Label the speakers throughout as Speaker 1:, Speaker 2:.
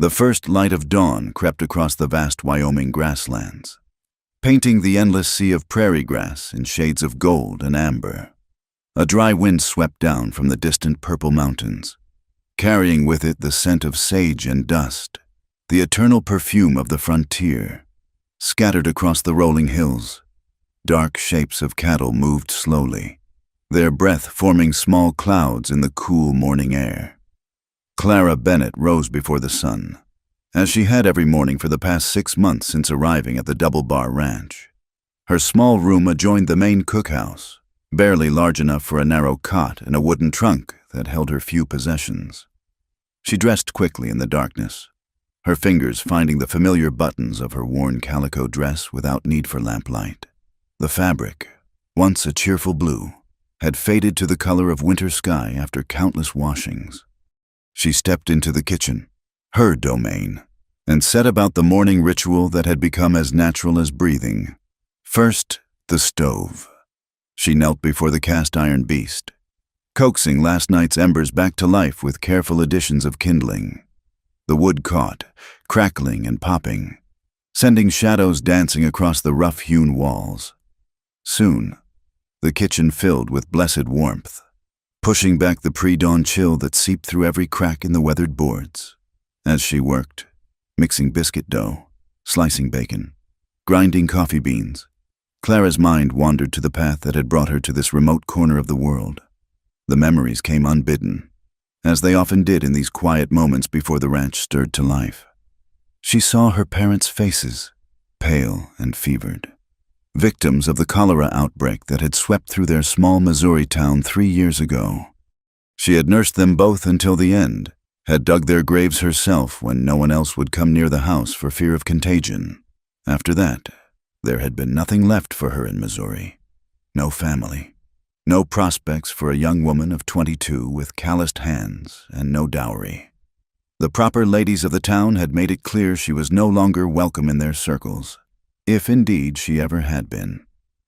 Speaker 1: The first light of dawn crept across the vast Wyoming grasslands, painting the endless sea of prairie grass in shades of gold and amber. A dry wind swept down from the distant purple mountains, carrying with it the scent of sage and dust, the eternal perfume of the frontier. Scattered across the rolling hills, dark shapes of cattle moved slowly, their breath forming small clouds in the cool morning air. Clara Bennett rose before the sun, as she had every morning for the past 6 months since arriving at the Double Bar Ranch. Her small room adjoined the main cookhouse, barely large enough for a narrow cot and a wooden trunk that held her few possessions. She dressed quickly in the darkness, her fingers finding the familiar buttons of her worn calico dress without need for lamplight. The fabric, once a cheerful blue, had faded to the color of winter sky after countless washings. She stepped into the kitchen, her domain, and set about the morning ritual that had become as natural as breathing. First, the stove. She knelt before the cast-iron beast, coaxing last night's embers back to life with careful additions of kindling. The wood caught, crackling and popping, sending shadows dancing across the rough-hewn walls. Soon, the kitchen filled with blessed warmth, pushing back the pre-dawn chill that seeped through every crack in the weathered boards. As she worked, mixing biscuit dough, slicing bacon, grinding coffee beans, Clara's mind wandered to the path that had brought her to this remote corner of the world. The memories came unbidden, as they often did in these quiet moments before the ranch stirred to life. She saw her parents' faces, pale and fevered, victims of the cholera outbreak that had swept through their small Missouri town 3 years ago. She had nursed them both until the end, had dug their graves herself when no one else would come near the house for fear of contagion. After that, there had been nothing left for her in Missouri. No family, no prospects for a young woman of 22 with calloused hands and no dowry. The proper ladies of the town had made it clear she was no longer welcome in their circles, if indeed she ever had been.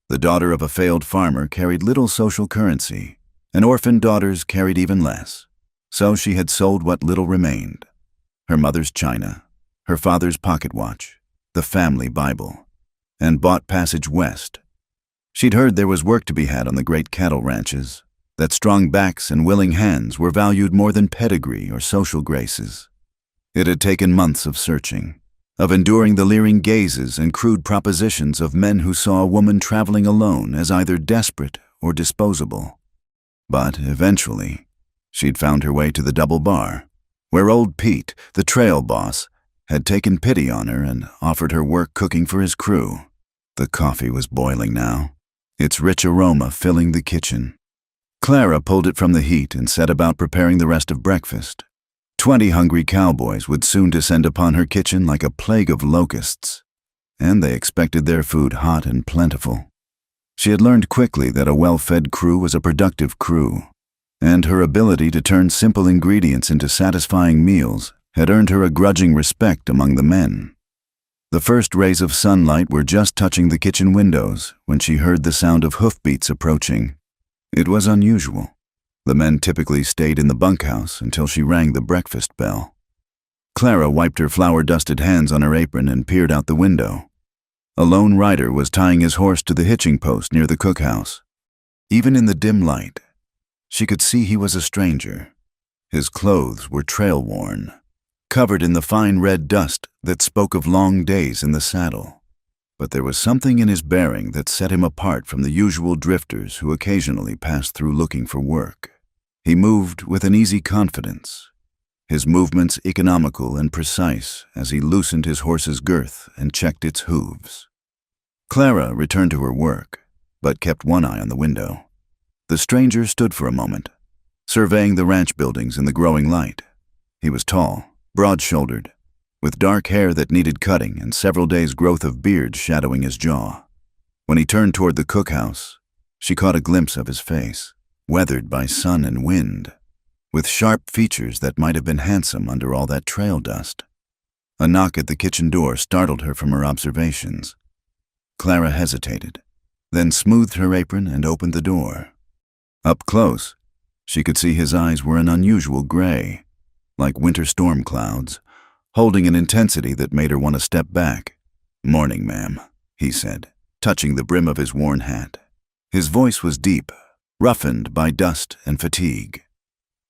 Speaker 1: The daughter of a failed farmer carried little social currency, and orphan daughters carried even less. So she had sold what little remained: her mother's china, her father's pocket watch, the family Bible, and bought passage west. She'd heard there was work to be had on the great cattle ranches, that strong backs and willing hands were valued more than pedigree or social graces. It had taken months of searching, of enduring the leering gazes and crude propositions of men who saw a woman traveling alone as either desperate or disposable. But eventually, she'd found her way to the Double Bar, where old Pete, the trail boss, had taken pity on her and offered her work cooking for his crew. The coffee was boiling now, its rich aroma filling the kitchen. Clara pulled it from the heat and set about preparing the rest of breakfast. 20 hungry cowboys would soon descend upon her kitchen like a plague of locusts, and they expected their food hot and plentiful. She had learned quickly that a well-fed crew was a productive crew, and her ability to turn simple ingredients into satisfying meals had earned her a grudging respect among the men. The first rays of sunlight were just touching the kitchen windows when she heard the sound of hoofbeats approaching. It was unusual. The men typically stayed in the bunkhouse until she rang the breakfast bell. Clara wiped her flour-dusted hands on her apron and peered out the window. A lone rider was tying his horse to the hitching post near the cookhouse. Even in the dim light, she could see he was a stranger. His clothes were trail-worn, covered in the fine red dust that spoke of long days in the saddle. But there was something in his bearing that set him apart from the usual drifters who occasionally passed through looking for work. He moved with an easy confidence, his movements economical and precise as he loosened his horse's girth and checked its hooves. Clara returned to her work, but kept one eye on the window. The stranger stood for a moment, surveying the ranch buildings in the growing light. He was tall, broad-shouldered, with dark hair that needed cutting and several days' growth of beard shadowing his jaw. When he turned toward the cookhouse, she caught a glimpse of his face, weathered by sun and wind, with sharp features that might have been handsome under all that trail dust. A knock at the kitchen door startled her from her observations. Clara hesitated, then smoothed her apron and opened the door. Up close, she could see his eyes were an unusual gray, like winter storm clouds, holding an intensity that made her want to step back. "Morning, ma'am," he said, touching the brim of his worn hat. His voice was deep, roughened by dust and fatigue.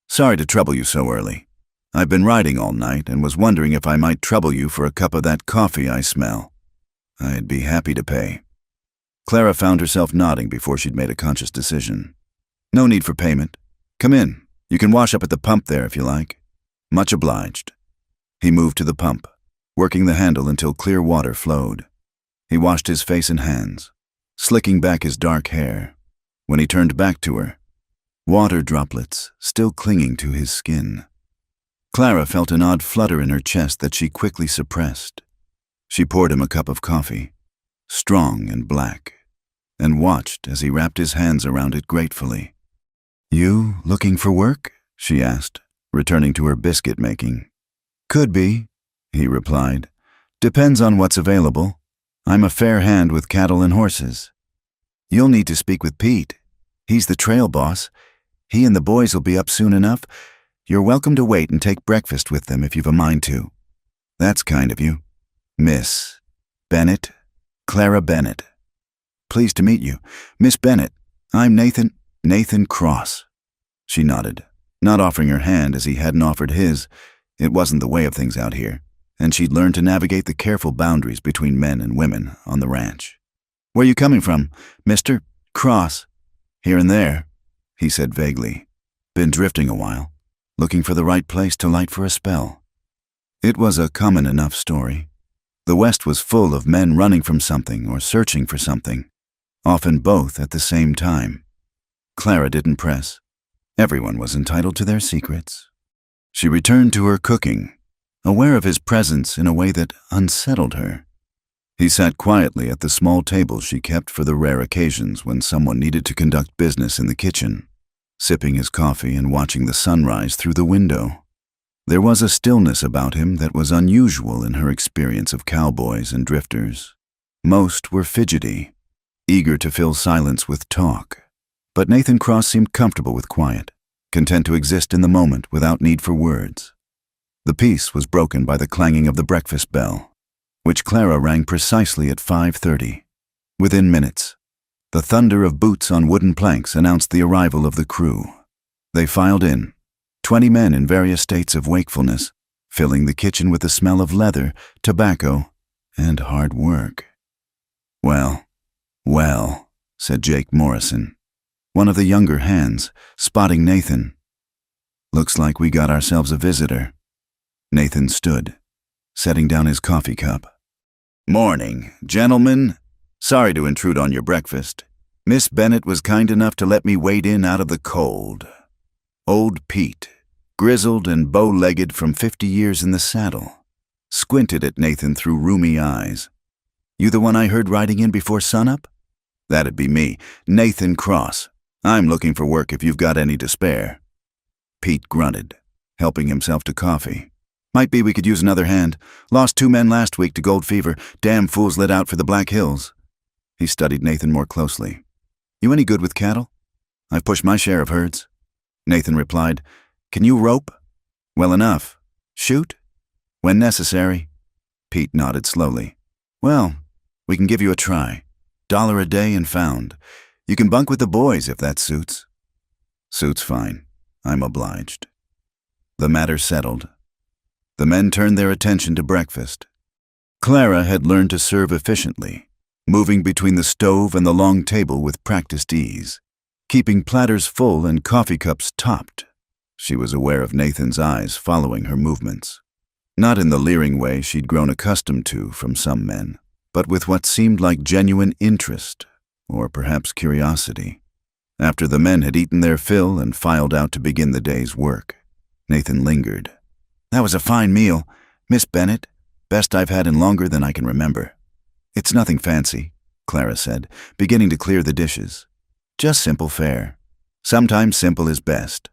Speaker 1: "Sorry to trouble you so early. I've been riding all night and was wondering if I might trouble you for a cup of that coffee I smell. I'd be happy to pay." Clara found herself nodding before she'd made a conscious decision. "No need for payment. Come in. You can wash up at the pump there if you like." "Much obliged." He moved to the pump, working the handle until clear water flowed. He washed his face and hands, slicking back his dark hair. When he turned back to her, water droplets still clinging to his skin. Clara felt an odd flutter in her chest that she quickly suppressed. She poured him a cup of coffee, strong and black, and watched as he wrapped his hands around it gratefully. "You looking for work?" she asked, returning to her biscuit making. "Could be," he replied. "Depends on what's available. I'm a fair hand with cattle and horses." "You'll need to speak with Pete. He's the trail boss. He and the boys will be up soon enough. You're welcome to wait and take breakfast with them if you've a mind to." "That's kind of you. Miss Bennett? Clara Bennett. Pleased to meet you. Miss Bennett, I'm Nathan Cross." She nodded, not offering her hand as he hadn't offered his. It wasn't the way of things out here, and she'd learned to navigate the careful boundaries between men and women on the ranch. "Where you coming from, Mr. Cross?" "Here and there," he said vaguely. "Been drifting a while, looking for the right place to light for a spell." It was a common enough story. The West was full of men running from something or searching for something, often both at the same time. Clara didn't press. Everyone was entitled to their secrets. She returned to her cooking, aware of his presence in a way that unsettled her. He sat quietly at the small table she kept for the rare occasions when someone needed to conduct business in the kitchen, sipping his coffee and watching the sunrise through the window. There was a stillness about him that was unusual in her experience of cowboys and drifters. Most were fidgety, eager to fill silence with talk. But Nathan Cross seemed comfortable with quiet, content to exist in the moment without need for words. The peace was broken by the clanging of the breakfast bell, which Clara rang precisely at 5:30. Within minutes, the thunder of boots on wooden planks announced the arrival of the crew. They filed in, 20 men in various states of wakefulness, filling the kitchen with the smell of leather, tobacco, and hard work. Well, said Jake Morrison, one of the younger hands, spotting Nathan. "Looks like we got ourselves a visitor." Nathan stood, setting down his coffee cup. "Morning, gentlemen. Sorry to intrude on your breakfast. Miss Bennett was kind enough to let me wade in out of the cold. Old Pete, grizzled and bow-legged from 50 years in the saddle, squinted at Nathan through rheumy eyes. "You the one I heard riding in before sunup?" "That'd be me, Nathan Cross. I'm looking for work if you've got any to spare." Pete grunted, helping himself to coffee. "Might be we could use another hand. Lost 2 men last week to gold fever. Damn fools lit out for the Black Hills." He studied Nathan more closely. "You any good with cattle?" "I've pushed my share of herds." Nathan replied, "Can you rope?" "Well enough." "Shoot?" "When necessary." Pete nodded slowly. "Well, we can give you a try. $1 a day and found. You can bunk with the boys if that suits." "Suits fine. I'm obliged." The matter settled. The men turned their attention to breakfast. Clara had learned to serve efficiently, moving between the stove and the long table with practiced ease, keeping platters full and coffee cups topped. She was aware of Nathan's eyes following her movements, not in the leering way she'd grown accustomed to from some men, but with what seemed like genuine interest, or perhaps curiosity. After the men had eaten their fill and filed out to begin the day's work, Nathan lingered. "That was a fine meal, Miss Bennett. Best I've had in longer than I can remember." "It's nothing fancy," Clara said, beginning to clear the dishes. "Just simple fare. Sometimes simple is best."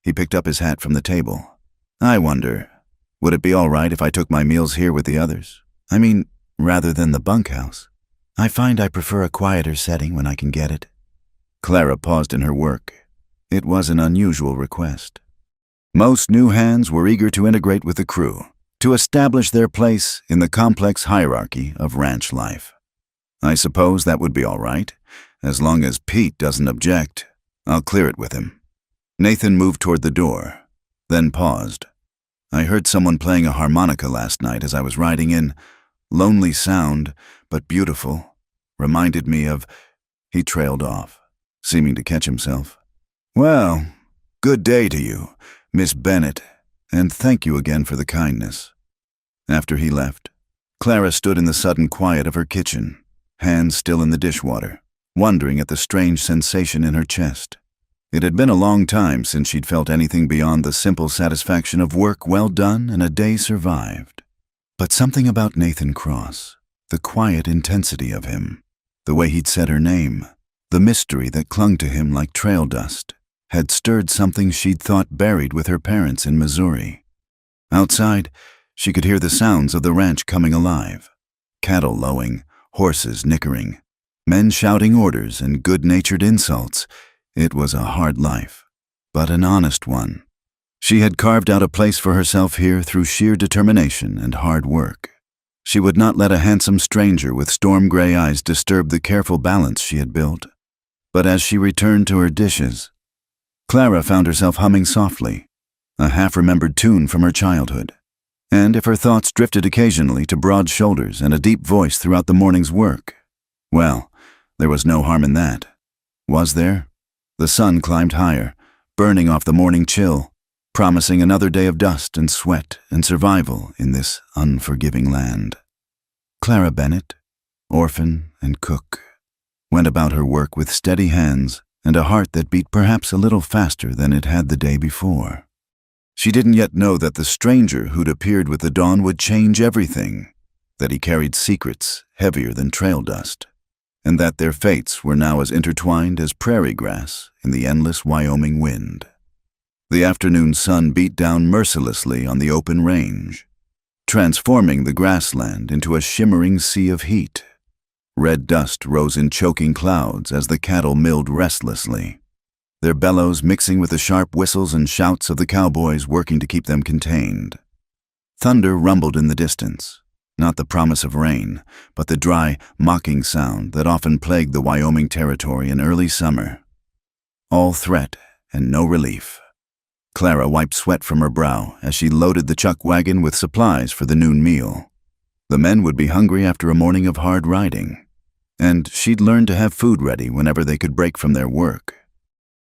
Speaker 1: He picked up his hat from the table. "I wonder, would it be all right if I took my meals here with the others? I mean, rather than the bunkhouse. I find I prefer a quieter setting when I can get it." Clara paused in her work. It was an unusual request. Most new hands were eager to integrate with the crew, to establish their place in the complex hierarchy of ranch life. I suppose that would be all right, as long as Pete doesn't object. I'll clear it with him. Nathan moved toward the door, then paused. I heard someone playing a harmonica last night as I was riding in. Lonely sound, but beautiful. Reminded me of... He trailed off, seeming to catch himself. Well, good day to you, Miss Bennett, and thank you again for the kindness. After he left, Clara stood in the sudden quiet of her kitchen, hands still in the dishwater, wondering at the strange sensation in her chest. It had been a long time since she'd felt anything beyond the simple satisfaction of work well done and a day survived. But something about Nathan Cross, the quiet intensity of him, the way he'd said her name, the mystery that clung to him like trail dust, had stirred something she'd thought buried with her parents in Missouri. Outside, she could hear the sounds of the ranch coming alive. Cattle lowing, horses nickering, men shouting orders and good-natured insults. It was a hard life, but an honest one. She had carved out a place for herself here through sheer determination and hard work. She would not let a handsome stranger with storm-gray eyes disturb the careful balance she had built. But as she returned to her dishes, Clara found herself humming softly, a half-remembered tune from her childhood. And if her thoughts drifted occasionally to broad shoulders and a deep voice throughout the morning's work, well, there was no harm in that. Was there? The sun climbed higher, burning off the morning chill, promising another day of dust and sweat and survival in this unforgiving land. Clara Bennett, orphan and cook, went about her work with steady hands and a heart that beat perhaps a little faster than it had the day before. She didn't yet know that the stranger who'd appeared with the dawn would change everything, that he carried secrets heavier than trail dust, and that their fates were now as intertwined as prairie grass in the endless Wyoming wind. The afternoon sun beat down mercilessly on the open range, transforming the grassland into a shimmering sea of heat. Red dust rose in choking clouds as the cattle milled restlessly, their bellows mixing with the sharp whistles and shouts of the cowboys working to keep them contained. Thunder rumbled in the distance, not the promise of rain, but the dry, mocking sound that often plagued the Wyoming territory in early summer. All threat and no relief. Clara wiped sweat from her brow as she loaded the chuck wagon with supplies for the noon meal. The men would be hungry after a morning of hard riding, and she'd learned to have food ready whenever they could break from their work.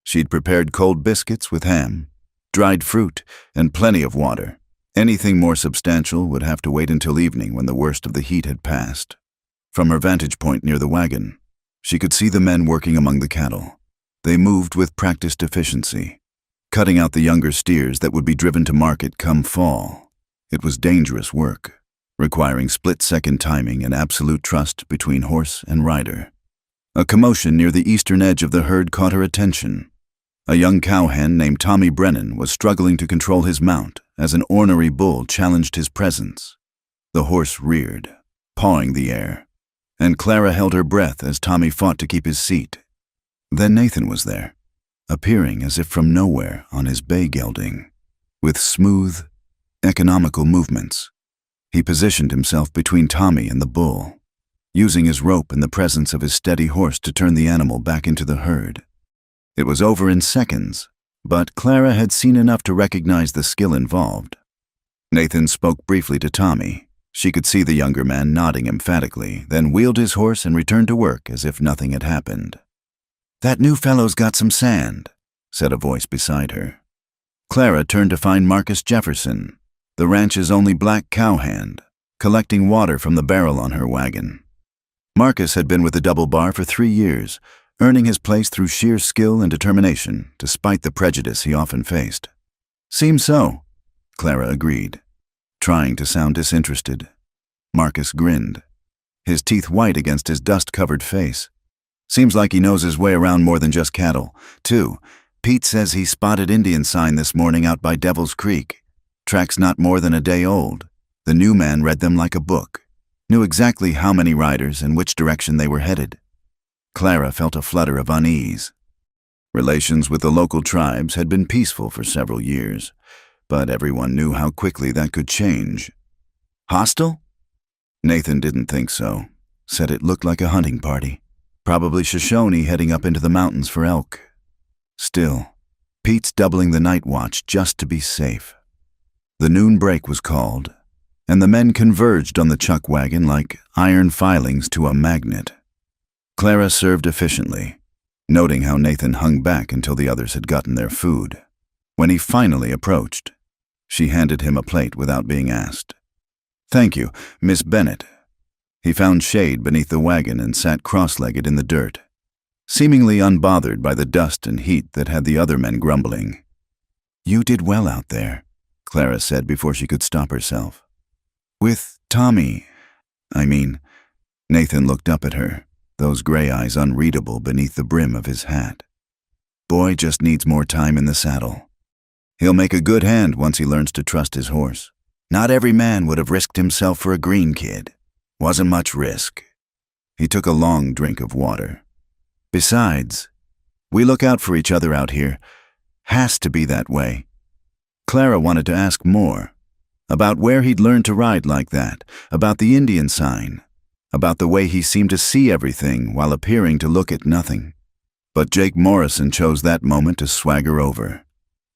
Speaker 1: She'd prepared cold biscuits with ham, dried fruit, and plenty of water. Anything more substantial would have to wait until evening when the worst of the heat had passed. From her vantage point near the wagon, she could see the men working among the cattle. They moved with practiced efficiency, cutting out the younger steers that would be driven to market come fall. It was dangerous work, requiring split-second timing and absolute trust between horse and rider. A commotion near the eastern edge of the herd caught her attention. A young cowhand named Tommy Brennan was struggling to control his mount as an ornery bull challenged his presence. The horse reared, pawing the air, and Clara held her breath as Tommy fought to keep his seat. Then Nathan was there, appearing as if from nowhere on his bay gelding, with smooth, economical movements. He positioned himself between Tommy and the bull, using his rope and the presence of his steady horse to turn the animal back into the herd. It was over in seconds, but Clara had seen enough to recognize the skill involved. Nathan spoke briefly to Tommy. She could see the younger man nodding emphatically, then wheeled his horse and returned to work as if nothing had happened. "That new fellow's got some sand," said a voice beside her. Clara turned to find Marcus Jefferson, the ranch's only black cowhand, collecting water from the barrel on her wagon. Marcus had been with the Double Bar for 3 years, earning his place through sheer skill and determination, despite the prejudice he often faced. "Seems so," Clara agreed, trying to sound disinterested. Marcus grinned, his teeth white against his dust-covered face. "Seems like he knows his way around more than just cattle, too. Pete says he spotted Indian sign this morning out by Devil's Creek. Tracks not more than a day old. The new man read them like a book. Knew exactly how many riders and which direction they were headed." Clara felt a flutter of unease. Relations with the local tribes had been peaceful for several years, but everyone knew how quickly that could change. Hostile? Nathan didn't think so. Said it looked like a hunting party. Probably Shoshone heading up into the mountains for elk. Still, Pete's doubling the night watch just to be safe. The noon break was called, and the men converged on the chuck wagon like iron filings to a magnet. Clara served efficiently, noting how Nathan hung back until the others had gotten their food. When he finally approached, she handed him a plate without being asked. "Thank you, Miss Bennett." He found shade beneath the wagon and sat cross-legged in the dirt, seemingly unbothered by the dust and heat that had the other men grumbling. "You did well out there," Clara said before she could stop herself. "With Tommy, I mean." Nathan looked up at her, those gray eyes unreadable beneath the brim of his hat. "Boy just needs more time in the saddle. He'll make a good hand once he learns to trust his horse. Not every man would have risked himself for a green kid. Wasn't much risk." He took a long drink of water. "Besides, we look out for each other out here. Has to be that way." Clara wanted to ask more, about where he'd learned to ride like that, about the Indian sign, about the way he seemed to see everything while appearing to look at nothing. But Jake Morrison chose that moment to swagger over,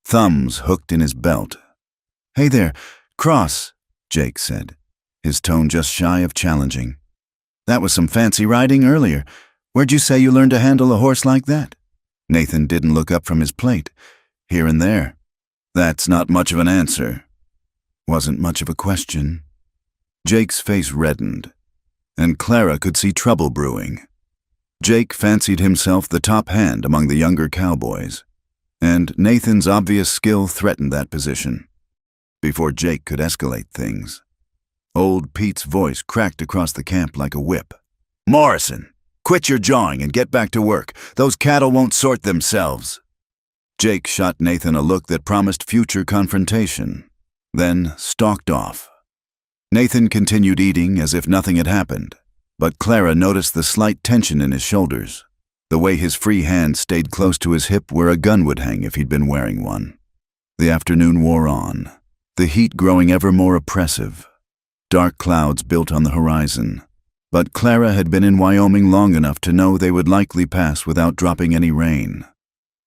Speaker 1: thumbs hooked in his belt. "Hey there, Cross," Jake said, his tone just shy of challenging. "That was some fancy riding earlier. Where'd you say you learned to handle a horse like that?" Nathan didn't look up from his plate. "Here and there." "That's not much of an answer." Wasn't much of a question. Jake's face reddened, and Clara could see trouble brewing. Jake fancied himself the top hand among the younger cowboys, and Nathan's obvious skill threatened that position. Before Jake could escalate things, old Pete's voice cracked across the camp like a whip. "Morrison, quit your jawing and get back to work. Those cattle won't sort themselves." Jake shot Nathan a look that promised future confrontation, then stalked off. Nathan continued eating as if nothing had happened, but Clara noticed the slight tension in his shoulders, the way his free hand stayed close to his hip where a gun would hang if he'd been wearing one. The afternoon wore on, the heat growing ever more oppressive. Dark clouds built on the horizon, but Clara had been in Wyoming long enough to know they would likely pass without dropping any rain.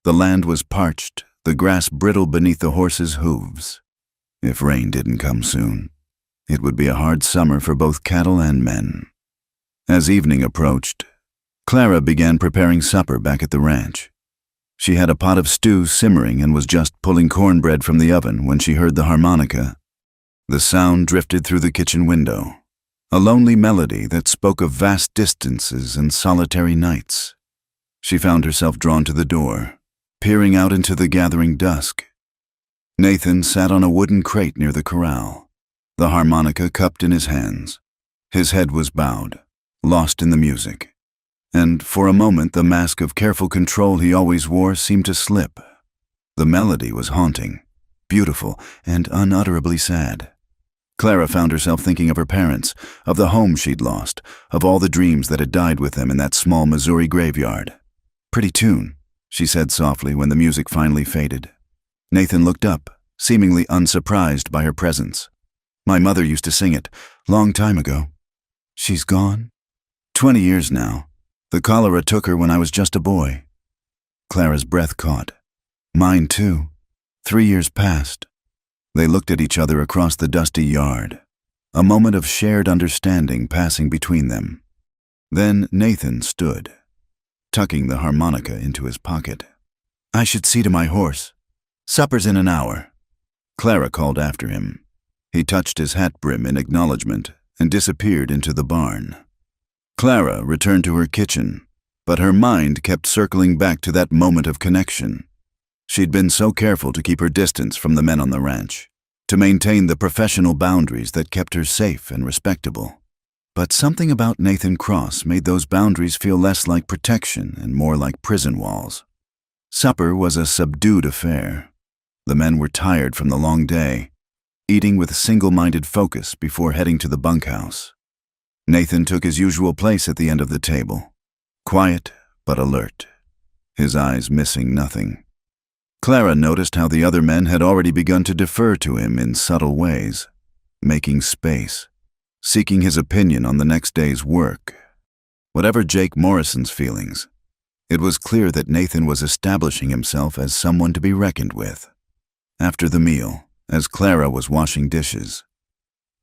Speaker 1: The land was parched, the grass brittle beneath the horses' hooves. If rain didn't come soon, it would be a hard summer for both cattle and men. As evening approached, Clara began preparing supper back at the ranch. She had a pot of stew simmering and was just pulling cornbread from the oven when she heard the harmonica. The sound drifted through the kitchen window, a lonely melody that spoke of vast distances and solitary nights. She found herself drawn to the door, peering out into the gathering dusk. Nathan sat on a wooden crate near the corral, the harmonica cupped in his hands. His head was bowed, lost in the music, and for a moment the mask of careful control he always wore seemed to slip. The melody was haunting, beautiful, and unutterably sad. Clara found herself thinking of her parents, of the home she'd lost, of all the dreams that had died with them in that small Missouri graveyard. "Pretty tune," she said softly when the music finally faded. Nathan looked up, seemingly unsurprised by her presence. "My mother used to sing it, long time ago." "She's gone?" 20 years now. The cholera took her when I was just a boy." Clara's breath caught. "Mine too. 3 years passed." They looked at each other across the dusty yard, a moment of shared understanding passing between them. Then Nathan stood, tucking the harmonica into his pocket. "I should see to my horse. Supper's in an hour." Clara called after him. He touched his hat brim in acknowledgement and disappeared into the barn. Clara returned to her kitchen, but her mind kept circling back to that moment of connection. She'd been so careful to keep her distance from the men on the ranch, to maintain the professional boundaries that kept her safe and respectable. But something about Nathan Cross made those boundaries feel less like protection and more like prison walls. Supper was a subdued affair. The men were tired from the long day, eating with single-minded focus before heading to the bunkhouse. Nathan took his usual place at the end of the table, quiet but alert, his eyes missing nothing. Clara noticed how the other men had already begun to defer to him in subtle ways, making space. seeking his opinion on the next day's work. Whatever Jake Morrison's feelings, it was clear that Nathan was establishing himself as someone to be reckoned with. After the meal, as Clara was washing dishes,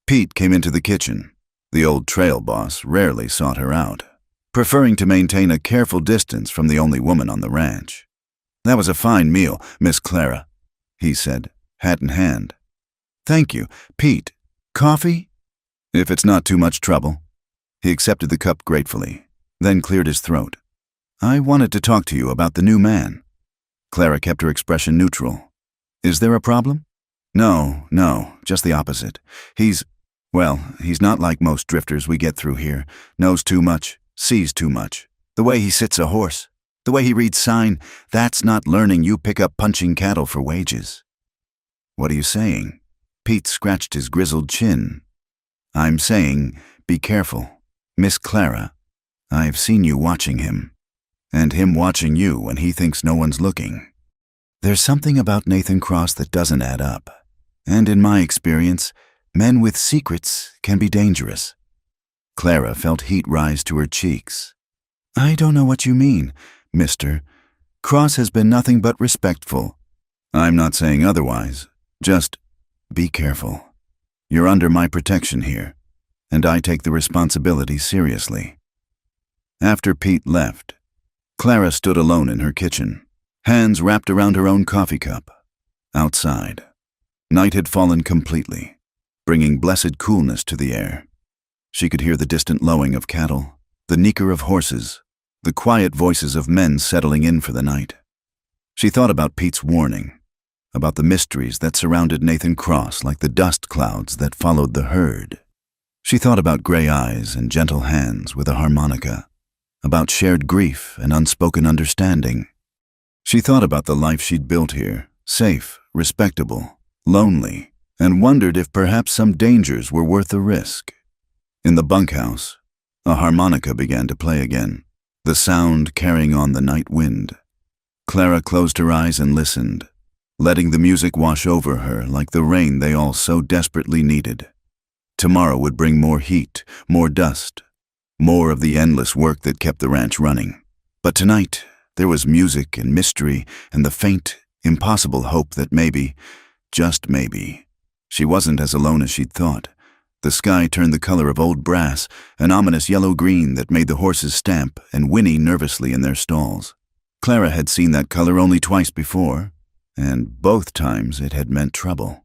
Speaker 1: Pete came into the kitchen. The old trail boss rarely sought her out, preferring to maintain a careful distance from the only woman on the ranch. "That was a fine meal, Miss Clara," he said, hat in hand. "Thank you. Pete, coffee?" "If it's not too much trouble." He accepted the cup gratefully, then cleared his throat. "I wanted to talk to you about the new man." Clara kept her expression neutral. "Is there a problem?" No, just the opposite. He's not like most drifters we get through here. Knows too much, sees too much. The way he sits a horse, the way he reads sign, that's not learning you pick up punching cattle for wages." "What are you saying?" Pete scratched his grizzled chin. "I'm saying, be careful. Miss Clara, I've seen you watching him, and him watching you when he thinks no one's looking. There's something about Nathan Cross that doesn't add up, and in my experience, men with secrets can be dangerous." Clara felt heat rise to her cheeks. "I don't know what you mean, mister. Cross has been nothing but respectful." "I'm not saying otherwise. Just be careful. You're under my protection here, and I take the responsibility seriously." After Pete left, Clara stood alone in her kitchen, hands wrapped around her own coffee cup. Outside, night had fallen completely, bringing blessed coolness to the air. She could hear the distant lowing of cattle, the neeker of horses, the quiet voices of men settling in for the night. She thought about Pete's warning, about the mysteries that surrounded Nathan Cross like the dust clouds that followed the herd. She thought about gray eyes and gentle hands with a harmonica, about shared grief and unspoken understanding. She thought about the life she'd built here, safe, respectable, lonely, and wondered if perhaps some dangers were worth the risk. In the bunkhouse, a harmonica began to play again, the sound carrying on the night wind. Clara closed her eyes and listened, letting the music wash over her like the rain they all so desperately needed. Tomorrow would bring more heat, more dust, more of the endless work that kept the ranch running. But tonight, there was music and mystery and the faint, impossible hope that maybe, just maybe, she wasn't as alone as she'd thought. The sky turned the color of old brass, an ominous yellow-green that made the horses stamp and whinny nervously in their stalls. Clara had seen that color only twice before, and both times it had meant trouble.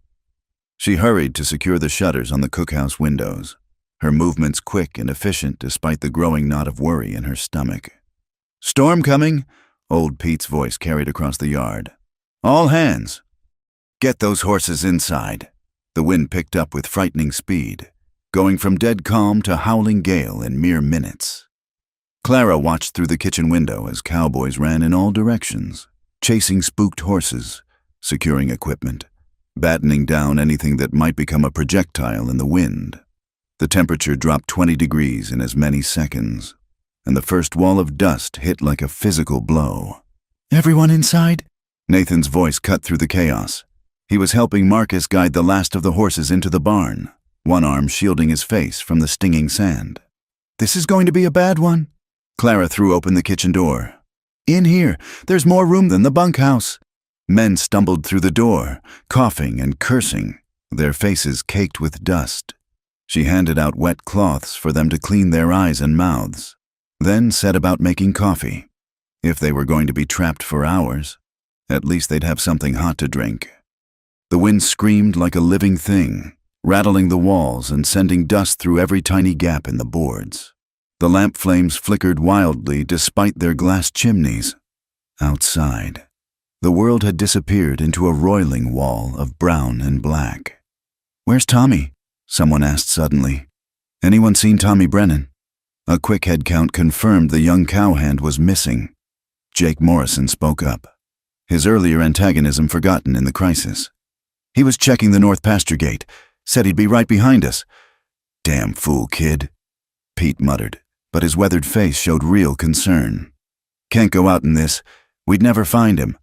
Speaker 1: She hurried to secure the shutters on the cookhouse windows, her movements quick and efficient despite the growing knot of worry in her stomach. "Storm coming," old Pete's voice carried across the yard. "All hands. Get those horses inside." The wind picked up with frightening speed, going from dead calm to howling gale in mere minutes. Clara watched through the kitchen window as cowboys ran in all directions, chasing spooked horses, securing equipment, battening down anything that might become a projectile in the wind. The temperature dropped 20 degrees in as many seconds, and the first wall of dust hit like a physical blow. "Everyone inside?" Nathan's voice cut through the chaos. He was helping Marcus guide the last of the horses into the barn, one arm shielding his face from the stinging sand. "This is going to be a bad one." Clara threw open the kitchen door. "In here, there's more room than the bunkhouse." Men stumbled through the door, coughing and cursing, their faces caked with dust. She handed out wet cloths for them to clean their eyes and mouths, then set about making coffee. If they were going to be trapped for hours, at least they'd have something hot to drink. The wind screamed like a living thing, rattling the walls and sending dust through every tiny gap in the boards. The lamp flames flickered wildly despite their glass chimneys. Outside, the world had disappeared into a roiling wall of brown and black. "Where's Tommy?" someone asked suddenly. "Anyone seen Tommy Brennan?" A quick head count confirmed the young cowhand was missing. Jake Morrison spoke up, his earlier antagonism forgotten in the crisis. "He was checking the north pasture gate. Said he'd be right behind us." "Damn fool kid," Pete muttered, but his weathered face showed real concern. "Can't go out in this. We'd never find him,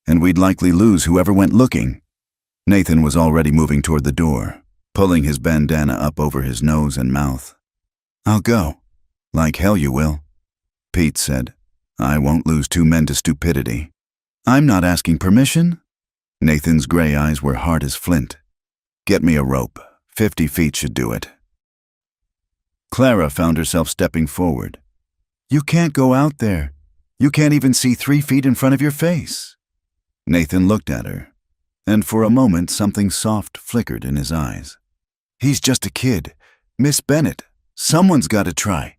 Speaker 1: and we'd likely lose whoever went looking." Nathan was already moving toward the door, pulling his bandana up over his nose and mouth. "I'll go." "Like hell you will," Pete said. "I won't lose 2 men to stupidity." "I'm not asking permission." Nathan's gray eyes were hard as flint. "Get me a rope. 50 feet should do it." Clara found herself stepping forward. "You can't go out there. You can't even see 3 feet in front of your face." Nathan looked at her, and for a moment something soft flickered in his eyes. "He's just a kid. Miss Bennett, someone's got to try."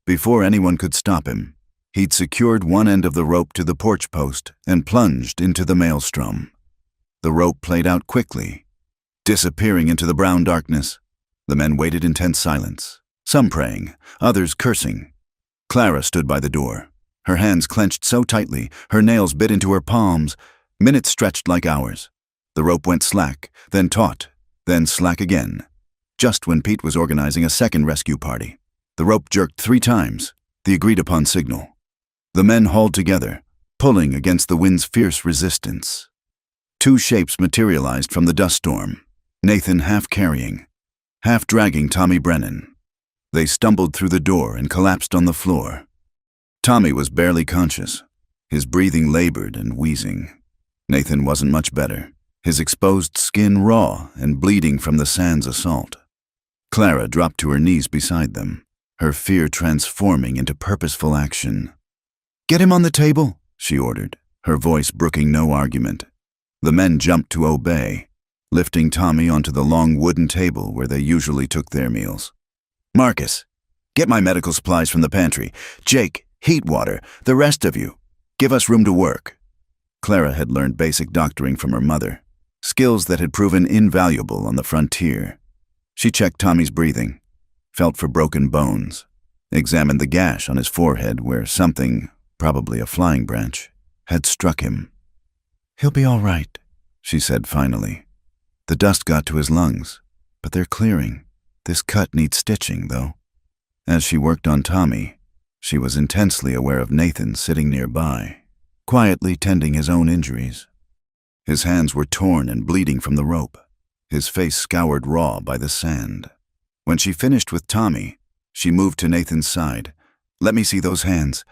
Speaker 1: Before anyone could stop him, he'd secured one end of the rope to the porch post and plunged into the maelstrom. The rope played out quickly, disappearing into the brown darkness. The men waited in tense silence, some praying, others cursing. Clara stood by the door, her hands clenched so tightly, her nails bit into her palms. Minutes stretched like hours. The rope went slack, then taut, then slack again. Just when Pete was organizing a second rescue party, the rope jerked 3 times, the agreed-upon signal. The men hauled together, pulling against the wind's fierce resistance. 2 shapes materialized from the dust storm, Nathan half carrying, half dragging Tommy Brennan. They stumbled through the door and collapsed on the floor. Tommy was barely conscious, his breathing labored and wheezing. Nathan wasn't much better, his exposed skin raw and bleeding from the sand's assault. Clara dropped to her knees beside them, her fear transforming into purposeful action. "Get him on the table," she ordered, her voice brooking no argument. The men jumped to obey, lifting Tommy onto the long wooden table where they usually took their meals. "Marcus, get my medical supplies from the pantry. Jake, heat water. The rest of you, give us room to work." Clara had learned basic doctoring from her mother, skills that had proven invaluable on the frontier. She checked Tommy's breathing, felt for broken bones, examined the gash on his forehead where something, probably a flying branch, had struck him. "He'll be all right," she said finally. "The dust got to his lungs, but they're clearing. This cut needs stitching, though." As she worked on Tommy, she was intensely aware of Nathan sitting nearby, quietly tending his own injuries. His hands were torn and bleeding from the rope, his face scoured raw by the sand. When she finished with Tommy, she moved to Nathan's side. "Let me see those hands."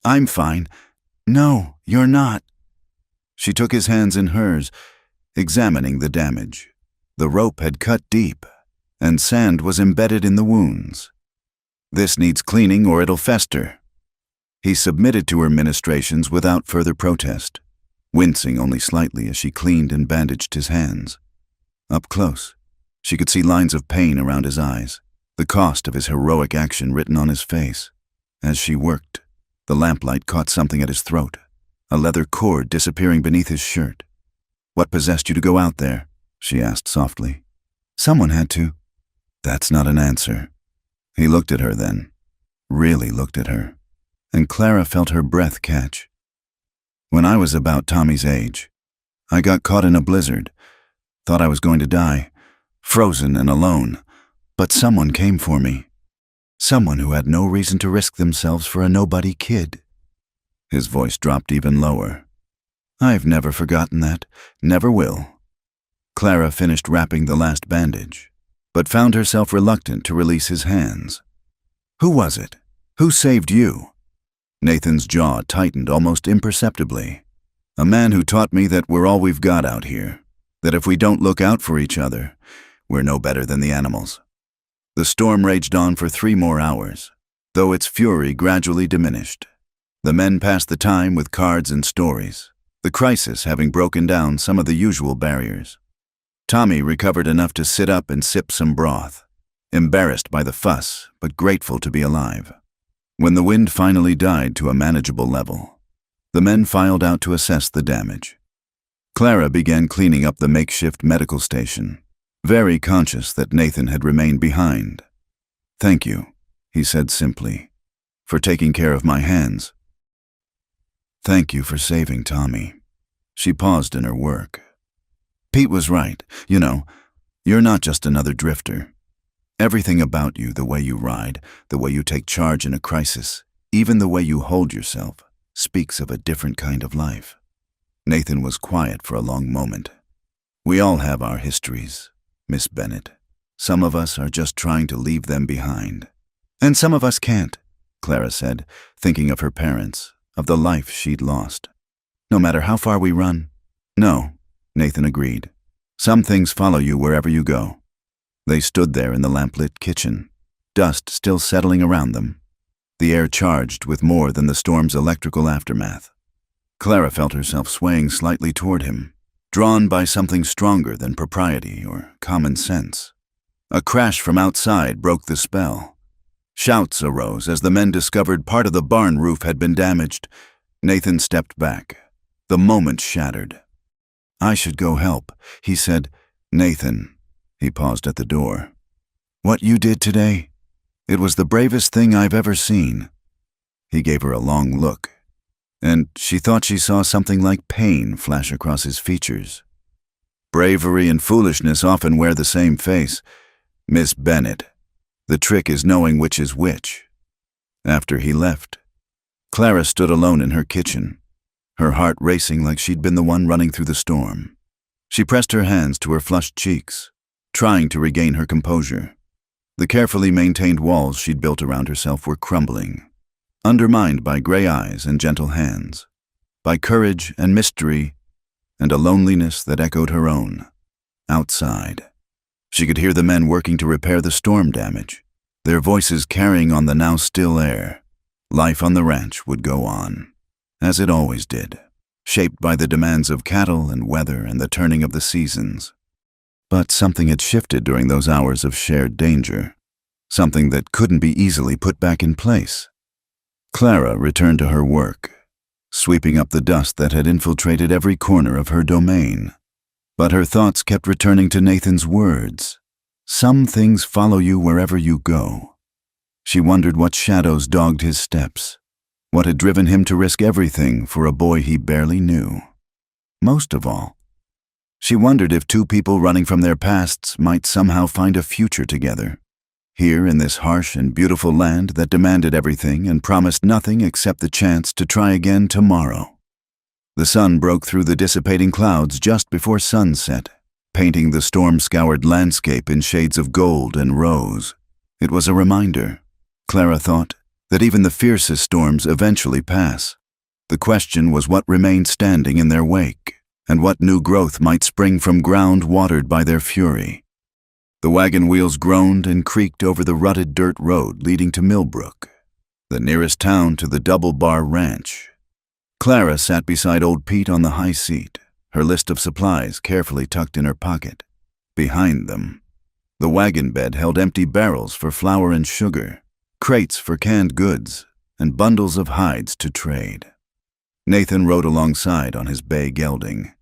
Speaker 1: "I'm fine." "No, you're not." She took his hands in hers, examining the damage. The rope had cut deep, and sand was embedded in the wounds. "This needs cleaning or it'll fester." He submitted to her ministrations without further protest, wincing only slightly as she cleaned and bandaged his hands. Up close, she could see lines of pain around his eyes, the cost of his heroic action written on his face. As she worked, the lamplight caught something at his throat, a leather cord disappearing beneath his shirt. "What possessed you to go out there?" she asked softly. "Someone had to." "That's not an answer." He looked at her then, really looked at her, and Clara felt her breath catch. "When I was about Tommy's age, I got caught in a blizzard, thought I was going to die, frozen and alone, but someone came for me. Someone who had no reason to risk themselves for a nobody kid." His voice dropped even lower. "I've never forgotten that, never will." Clara finished wrapping the last bandage, but found herself reluctant to release his hands. "Who was it? Who saved you?" Nathan's jaw tightened almost imperceptibly. "A man who taught me that we're all we've got out here, that if we don't look out for each other, we're no better than the animals." The storm raged on for 3 more hours, though its fury gradually diminished. The men passed the time with cards and stories, the crisis having broken down some of the usual barriers. Tommy recovered enough to sit up and sip some broth, embarrassed by the fuss, but grateful to be alive. When the wind finally died to a manageable level, the men filed out to assess the damage. Clara began cleaning up the makeshift medical station, very conscious that Nathan had remained behind. "Thank you," he said simply, "for taking care of my hands." "Thank you for saving Tommy." She paused in her work. "Pete was right. You know, you're not just another drifter. Everything about you, the way you ride, the way you take charge in a crisis, even the way you hold yourself, speaks of a different kind of life." Nathan was quiet for a long moment. "We all have our histories, Miss Bennett." Some of us are just trying to leave them behind. And some of us can't, Clara said, thinking of her parents, of the life she'd lost. No matter how far we run. No, Nathan agreed. Some things follow you wherever you go. They stood there in the lamplit kitchen, dust still settling around them, the air charged with more than the storm's electrical aftermath. Clara felt herself swaying slightly toward him, drawn by something stronger than propriety or common sense. A crash from outside broke the spell. Shouts arose as the men discovered part of the barn roof had been damaged. Nathan stepped back. The moment shattered. I should go help, he said. Nathan. He paused at the door. What you did today? It was the bravest thing I've ever seen. He gave her a long look, and she thought she saw something like pain flash across his features. Bravery and foolishness often wear the same face. Miss Bennett. The trick is knowing which is which. After he left, Clara stood alone in her kitchen, her heart racing like she'd been the one running through the storm. She pressed her hands to her flushed cheeks, trying to regain her composure. The carefully maintained walls she'd built around herself were crumbling, undermined by gray eyes and gentle hands, by courage and mystery, and a loneliness that echoed her own. Outside, she could hear the men working to repair the storm damage, their voices carrying on the now still air. Life on the ranch would go on, as it always did, shaped by the demands of cattle and weather and the turning of the seasons. But something had shifted during those hours of shared danger, something that couldn't be easily put back in place. Clara returned to her work, sweeping up the dust that had infiltrated every corner of her domain. But her thoughts kept returning to Nathan's words. Some things follow you wherever you go. She wondered what shadows dogged his steps, what had driven him to risk everything for a boy he barely knew. Most of all, she wondered if two people running from their pasts might somehow find a future together, here in this harsh and beautiful land that demanded everything and promised nothing except the chance to try again tomorrow. The sun broke through the dissipating clouds just before sunset, painting the storm-scoured landscape in shades of gold and rose. It was a reminder, Clara thought, that even the fiercest storms eventually pass. The question was what remained standing in their wake, and what new growth might spring from ground watered by their fury. The wagon wheels groaned and creaked over the rutted dirt road leading to Millbrook, the nearest town to the Double Bar Ranch. Clara sat beside old Pete on the high seat, her list of supplies carefully tucked in her pocket. Behind them, the wagon bed held empty barrels for flour and sugar, crates for canned goods, and bundles of hides to trade. Nathan rode alongside on his bay gelding,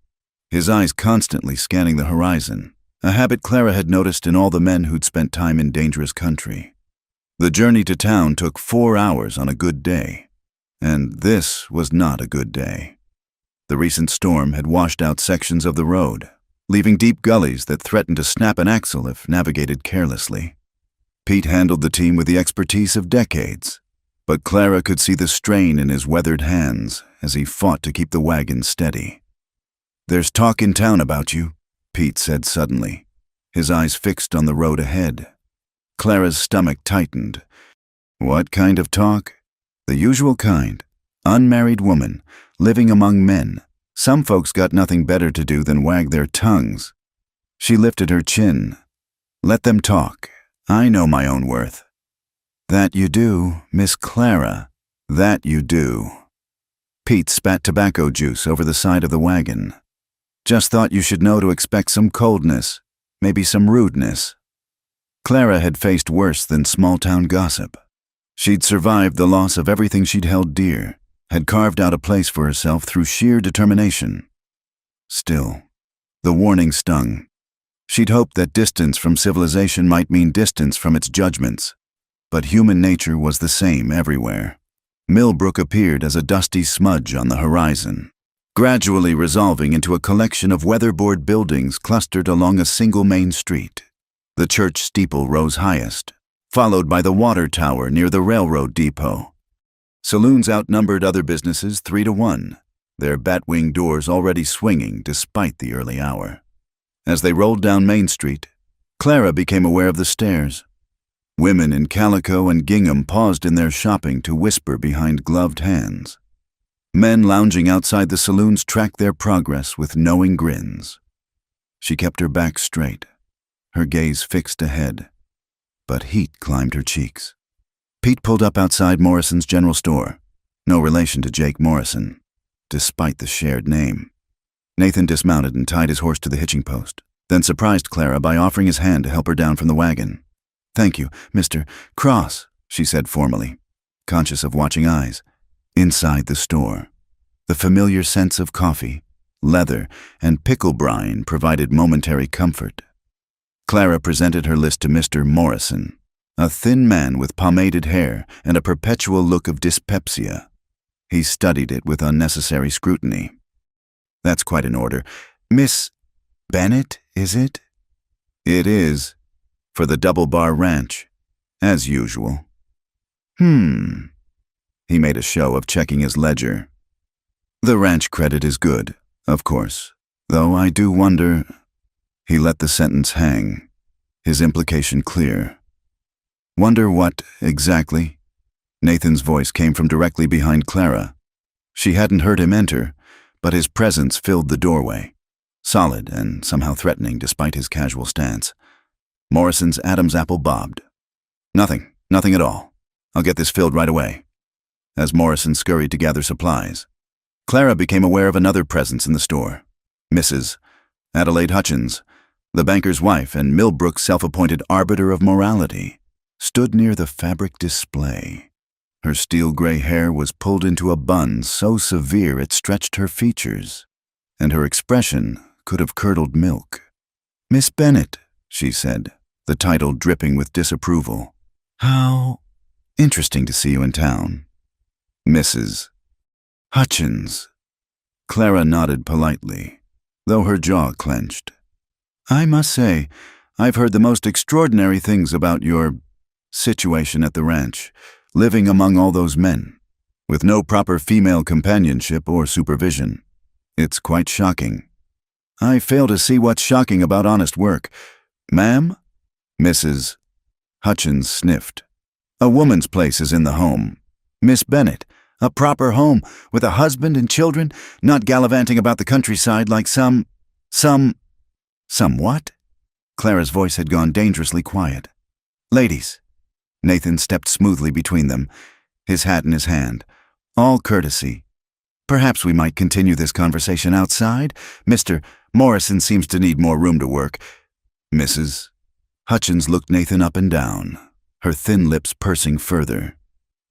Speaker 1: his eyes constantly scanning the horizon, a habit Clara had noticed in all the men who'd spent time in dangerous country. The journey to town took 4 hours on a good day, and this was not a good day. The recent storm had washed out sections of the road, leaving deep gullies that threatened to snap an axle if navigated carelessly. Pete handled the team with the expertise of decades, but Clara could see the strain in his weathered hands as he fought to keep the wagon steady. There's talk in town about you, Pete said suddenly, his eyes fixed on the road ahead. Clara's stomach tightened. What kind of talk? The usual kind. Unmarried woman, living among men. Some folks got nothing better to do than wag their tongues. She lifted her chin. Let them talk. I know my own worth. That you do, Miss Clara. That you do. Pete spat tobacco juice over the side of the wagon. Just thought you should know to expect some coldness, maybe some rudeness. Clara had faced worse than small-town gossip. She'd survived the loss of everything she'd held dear, had carved out a place for herself through sheer determination. Still, the warning stung. She'd hoped that distance from civilization might mean distance from its judgments, but human nature was the same everywhere. Millbrook appeared as a dusty smudge on the horizon, gradually resolving into a collection of weatherboard buildings clustered along a single main street. The church steeple rose highest, followed by the water tower near the railroad depot. Saloons outnumbered other businesses 3-1, their batwing doors already swinging despite the early hour. As they rolled down Main Street, Clara became aware of the stairs. Women in calico and gingham paused in their shopping to whisper behind gloved hands. Men lounging outside the saloons tracked their progress with knowing grins. She kept her back straight, her gaze fixed ahead, but heat climbed her cheeks. Pete pulled up outside Morrison's general store, no relation to Jake Morrison, despite the shared name. Nathan dismounted and tied his horse to the hitching post, then surprised Clara by offering his hand to help her down from the wagon. "Thank you, Mr. Cross," she said formally, conscious of watching eyes. Inside the store, the familiar scents of coffee, leather, and pickle brine provided momentary comfort. Clara presented her list to Mr. Morrison, a thin man with pomaded hair and a perpetual look of dyspepsia. He studied it with unnecessary scrutiny. "That's quite an order. Miss Bennett, is it?" "It is. For the Double Bar Ranch, as usual." He made a show of checking his ledger. "The ranch credit is good, of course, though I do wonder—" He let the sentence hang, his implication clear. "Wonder what, exactly?" Nathan's voice came from directly behind Clara. She hadn't heard him enter, but his presence filled the doorway, solid and somehow threatening despite his casual stance. Morrison's Adam's apple bobbed. Nothing at all. I'll get this filled right away." As Morrison scurried to gather supplies, Clara became aware of another presence in the store. Mrs. Adelaide Hutchins, the banker's wife and Millbrook's self-appointed arbiter of morality, stood near the fabric display. Her steel-gray hair was pulled into a bun so severe it stretched her features, and her expression could have curdled milk. "Miss Bennett," she said, the title dripping with disapproval. "How interesting to see you in town." "Mrs. Hutchins." Clara nodded politely, though her jaw clenched. "I must say, I've heard the most extraordinary things about your situation at the ranch, living among all those men, with no proper female companionship or supervision. It's quite shocking. I fail to see what's shocking about honest work. Ma'am?" Mrs. Hutchins sniffed. "A woman's place is in the home. Miss Bennett, a proper home with a husband and children, not gallivanting about the countryside like some what?" Clara's voice had gone dangerously quiet. "Ladies." Nathan stepped smoothly between them, his hat in his hand, all courtesy. "Perhaps we might continue this conversation outside. Mr. Morrison seems to need more room to work." Mrs. Hutchins looked Nathan up and down, her thin lips pursing further.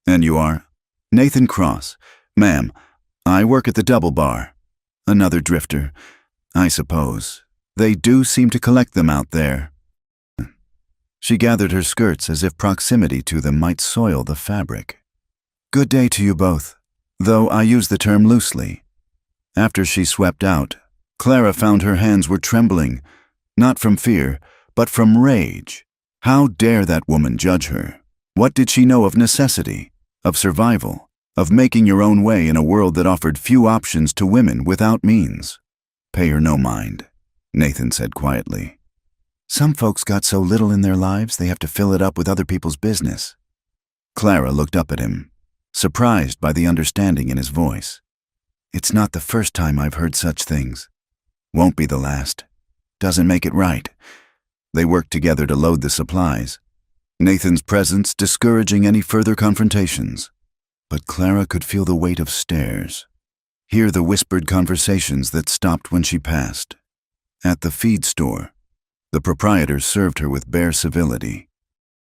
Speaker 1: "And you are?" "Nathan Cross. Ma'am, I work at the Double Bar. Another drifter, I suppose. They do seem to collect them out there." She gathered her skirts as if proximity to them might soil the fabric. "Good day to you both, though I use the term loosely." After she swept out, Clara found her hands were trembling, not from fear, but from rage. How dare that woman judge her? What did she know of necessity, of survival, of making your own way in a world that offered few options to women without means? "Pay her no mind," Nathan said quietly. "Some folks got so little in their lives they have to fill it up with other people's business." Clara looked up at him, surprised by the understanding in his voice. "It's not the first time I've heard such things. Won't be the last. Doesn't make it right." They worked together to load the supplies, Nathan's presence discouraging any further confrontations. But Clara could feel the weight of stares, hear the whispered conversations that stopped when she passed. At the feed store, the proprietor served her with bare civility.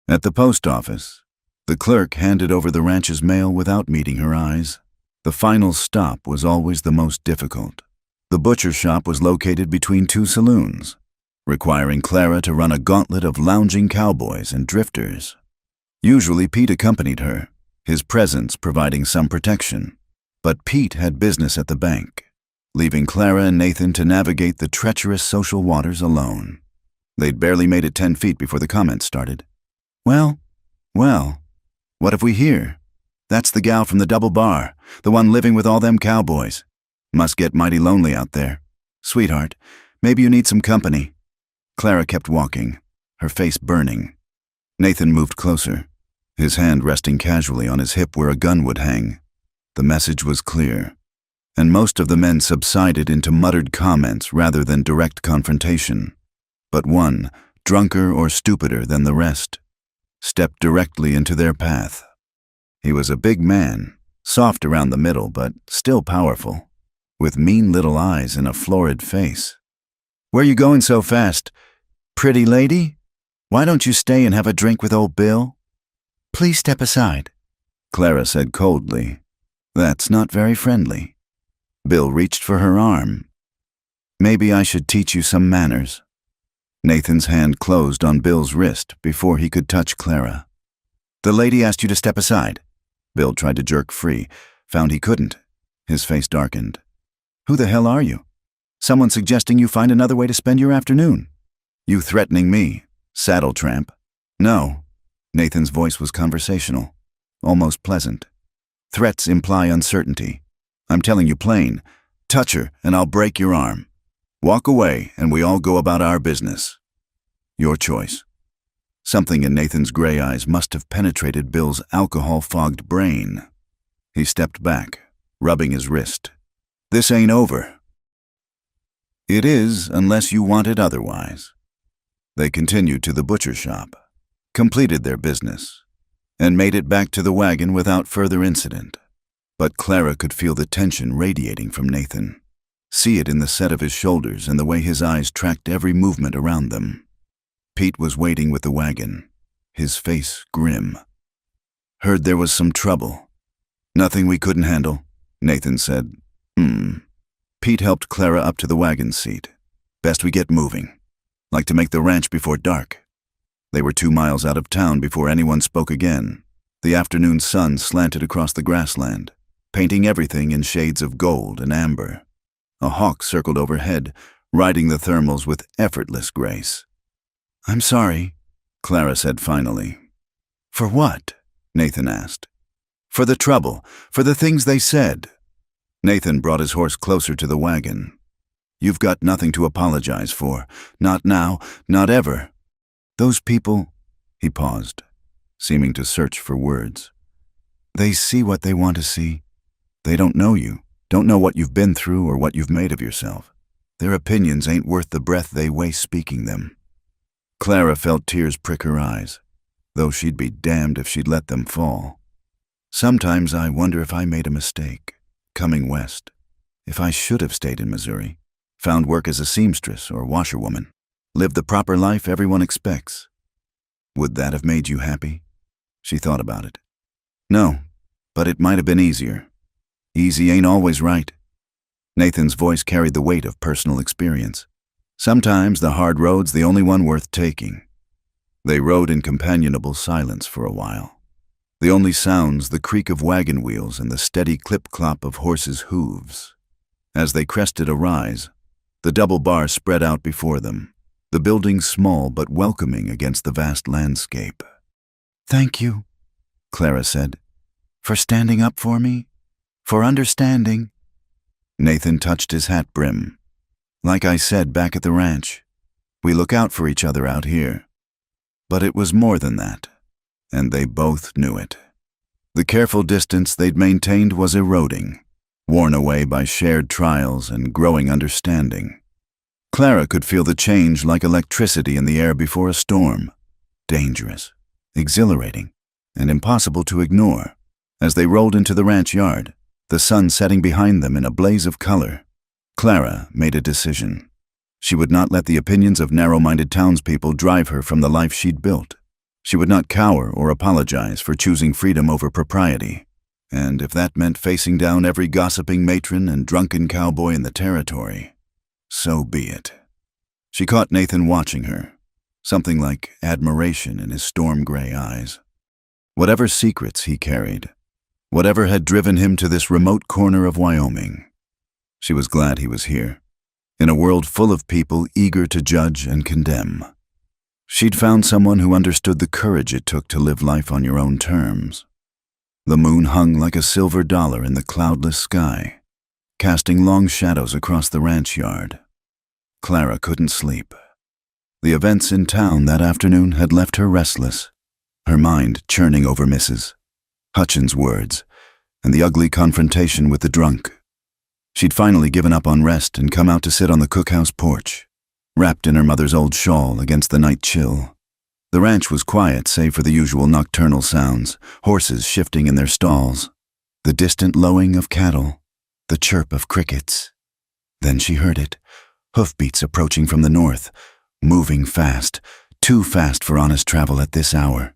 Speaker 1: At the post office, the clerk handed over the ranch's mail without meeting her eyes. The final stop was always the most difficult. The butcher shop was located between two saloons, requiring Clara to run a gauntlet of lounging cowboys and drifters. Usually Pete accompanied her, his presence providing some protection. But Pete had business at the bank, leaving Clara and Nathan to navigate the treacherous social waters alone. They'd barely made it 10 feet before the comments started. Well, what have we here? That's the gal from the Double Bar, the one living with all them cowboys. Must get mighty lonely out there. Sweetheart, maybe you need some company." Clara kept walking, her face burning. Nathan moved closer, his hand resting casually on his hip where a gun would hang. The message was clear, and most of the men subsided into muttered comments rather than direct confrontation. But one, drunker or stupider than the rest, stepped directly into their path. He was a big man, soft around the middle but still powerful, with mean little eyes and a florid face. "Where you going so fast? Pretty lady? Why don't you stay and have a drink with old Bill?" "Please step aside," Clara said coldly. "That's not very friendly." Bill reached for her arm. "Maybe I should teach you some manners." Nathan's hand closed on Bill's wrist before he could touch Clara. "The lady asked you to step aside." Bill tried to jerk free, found he couldn't. His face darkened. "Who the hell are you? Someone suggesting you find another way to spend your afternoon? You threatening me, saddle tramp?" "No." Nathan's voice was conversational, almost pleasant. "Threats imply uncertainty. I'm telling you plain, touch her and I'll break your arm. Walk away and we all go about our business. Your choice." Something in Nathan's gray eyes must have penetrated Bill's alcohol-fogged brain. He stepped back, rubbing his wrist. "This ain't over." "It is, unless you want it otherwise." They continued to the butcher shop, completed their business, and made it back to the wagon without further incident. But Clara could feel the tension radiating from Nathan, see it in the set of his shoulders and the way his eyes tracked every movement around them. Pete was waiting with the wagon, his face grim. "Heard there was some trouble." "Nothing we couldn't handle," Nathan said. Pete helped Clara up to the wagon seat. "Best we get moving. Like to make the ranch before dark." They were 2 miles out of town before anyone spoke again. The afternoon sun slanted across the grassland, painting everything in shades of gold and amber. A hawk circled overhead, riding the thermals with effortless grace. "I'm sorry," Clara said finally. "For what?" Nathan asked. "For the trouble, for the things they said." Nathan brought his horse closer to the wagon. "You've got nothing to apologize for. Not now, not ever. Those people—" He paused, seeming to search for words. "They see what they want to see. They don't know you, don't know what you've been through or what you've made of yourself. Their opinions ain't worth the breath they waste speaking them." Clara felt tears prick her eyes, though she'd be damned if she'd let them fall. "Sometimes I wonder if I made a mistake, coming west. If I should have stayed in Missouri, found work as a seamstress or washerwoman, lived the proper life everyone expects. Would that have made you happy?" She thought about it. "No, but it might have been easier. Easy ain't always right." Nathan's voice carried the weight of personal experience. Sometimes the hard road's the only one worth taking. They rode in companionable silence for a while. The only sounds the creak of wagon wheels and the steady clip-clop of horses' hooves. As they crested a rise, the double bar spread out before them, the building small but welcoming against the vast landscape. "Thank you," Clara said, "for standing up for me, for understanding." Nathan touched his hat brim. "Like I said back at the ranch, we look out for each other out here." But it was more than that, and they both knew it. The careful distance they'd maintained was eroding, worn away by shared trials and growing understanding. Clara could feel the change like electricity in the air before a storm. Dangerous, exhilarating, and impossible to ignore. As they rolled into the ranch yard, the sun setting behind them in a blaze of color, Clara made a decision. She would not let the opinions of narrow-minded townspeople drive her from the life she'd built. She would not cower or apologize for choosing freedom over propriety. And if that meant facing down every gossiping matron and drunken cowboy in the territory, so be it. She caught Nathan watching her, something like admiration in his storm-gray eyes. Whatever secrets he carried, whatever had driven him to this remote corner of Wyoming, she was glad he was here, in a world full of people eager to judge and condemn. She'd found someone who understood the courage it took to live life on your own terms. The moon hung like a silver dollar in the cloudless sky, casting long shadows across the ranch yard. Clara couldn't sleep. The events in town that afternoon had left her restless, her mind churning over Mrs. Hutchins' words and the ugly confrontation with the drunk. She'd finally given up on rest and come out to sit on the cookhouse porch, wrapped in her mother's old shawl against the night chill. The ranch was quiet save for the usual nocturnal sounds, horses shifting in their stalls, the distant lowing of cattle, the chirp of crickets. Then she heard it, hoofbeats approaching from the north, moving fast, too fast for honest travel at this hour.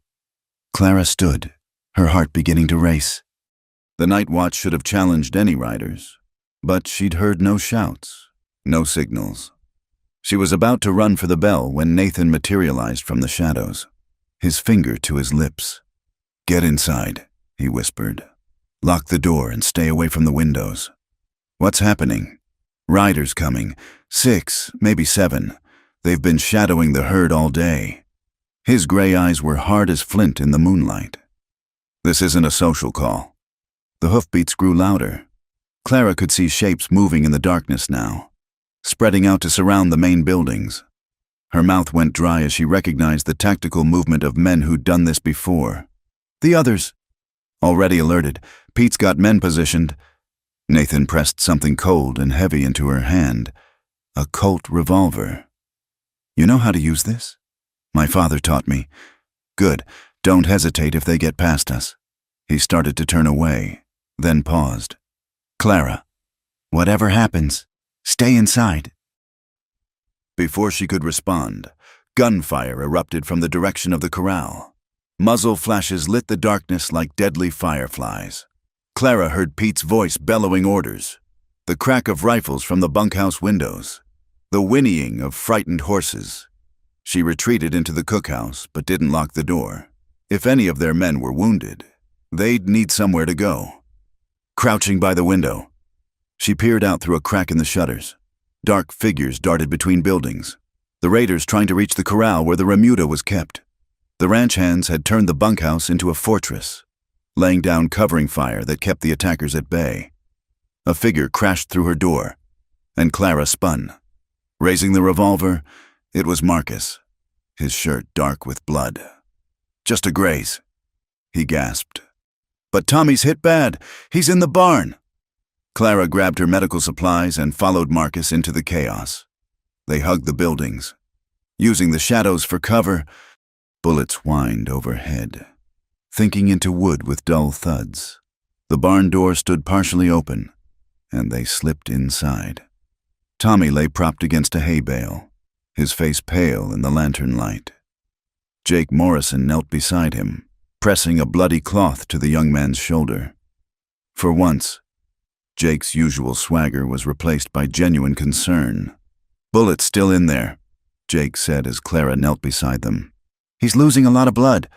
Speaker 1: Clara stood, her heart beginning to race. The night watch should have challenged any riders, but she'd heard no shouts, no signals. She was about to run for the bell when Nathan materialized from the shadows, his finger to his lips. "Get inside," he whispered. "Lock the door and stay away from the windows." "What's happening?" "Riders coming. 6, maybe 7. They've been shadowing the herd all day." His gray eyes were hard as flint in the moonlight. "This isn't a social call." The hoofbeats grew louder. Clara could see shapes moving in the darkness now, spreading out to surround the main buildings. Her mouth went dry as she recognized the tactical movement of men who'd done this before. "The others!" Already alerted, Pete's got men positioned. Nathan pressed something cold and heavy into her hand, a Colt revolver. "You know how to use this?" "My father taught me." "Good. Don't hesitate if they get past us." He started to turn away, then paused. "Clara, whatever happens, stay inside." Before she could respond, gunfire erupted from the direction of the corral. Muzzle flashes lit the darkness like deadly fireflies. Clara heard Pete's voice bellowing orders, the crack of rifles from the bunkhouse windows, the whinnying of frightened horses. She retreated into the cookhouse but didn't lock the door. If any of their men were wounded, they'd need somewhere to go. Crouching by the window, she peered out through a crack in the shutters. Dark figures darted between buildings, the raiders trying to reach the corral where the remuda was kept. The ranch hands had turned the bunkhouse into a fortress, laying down covering fire that kept the attackers at bay. A figure crashed through her door, and Clara spun. Raising the revolver, it was Marcus, his shirt dark with blood. "Just a graze," he gasped. "But Tommy's hit bad. He's in the barn." Clara grabbed her medical supplies and followed Marcus into the chaos. They hugged the buildings. Using the shadows for cover, bullets whined overhead, thinking into wood with dull thuds. The barn door stood partially open, and they slipped inside. Tommy lay propped against a hay bale, his face pale in the lantern light. Jake Morrison knelt beside him, pressing a bloody cloth to the young man's shoulder. For once, Jake's usual swagger was replaced by genuine concern. "Bullet's still in there," Jake said as Clara knelt beside them. "He's losing a lot of blood."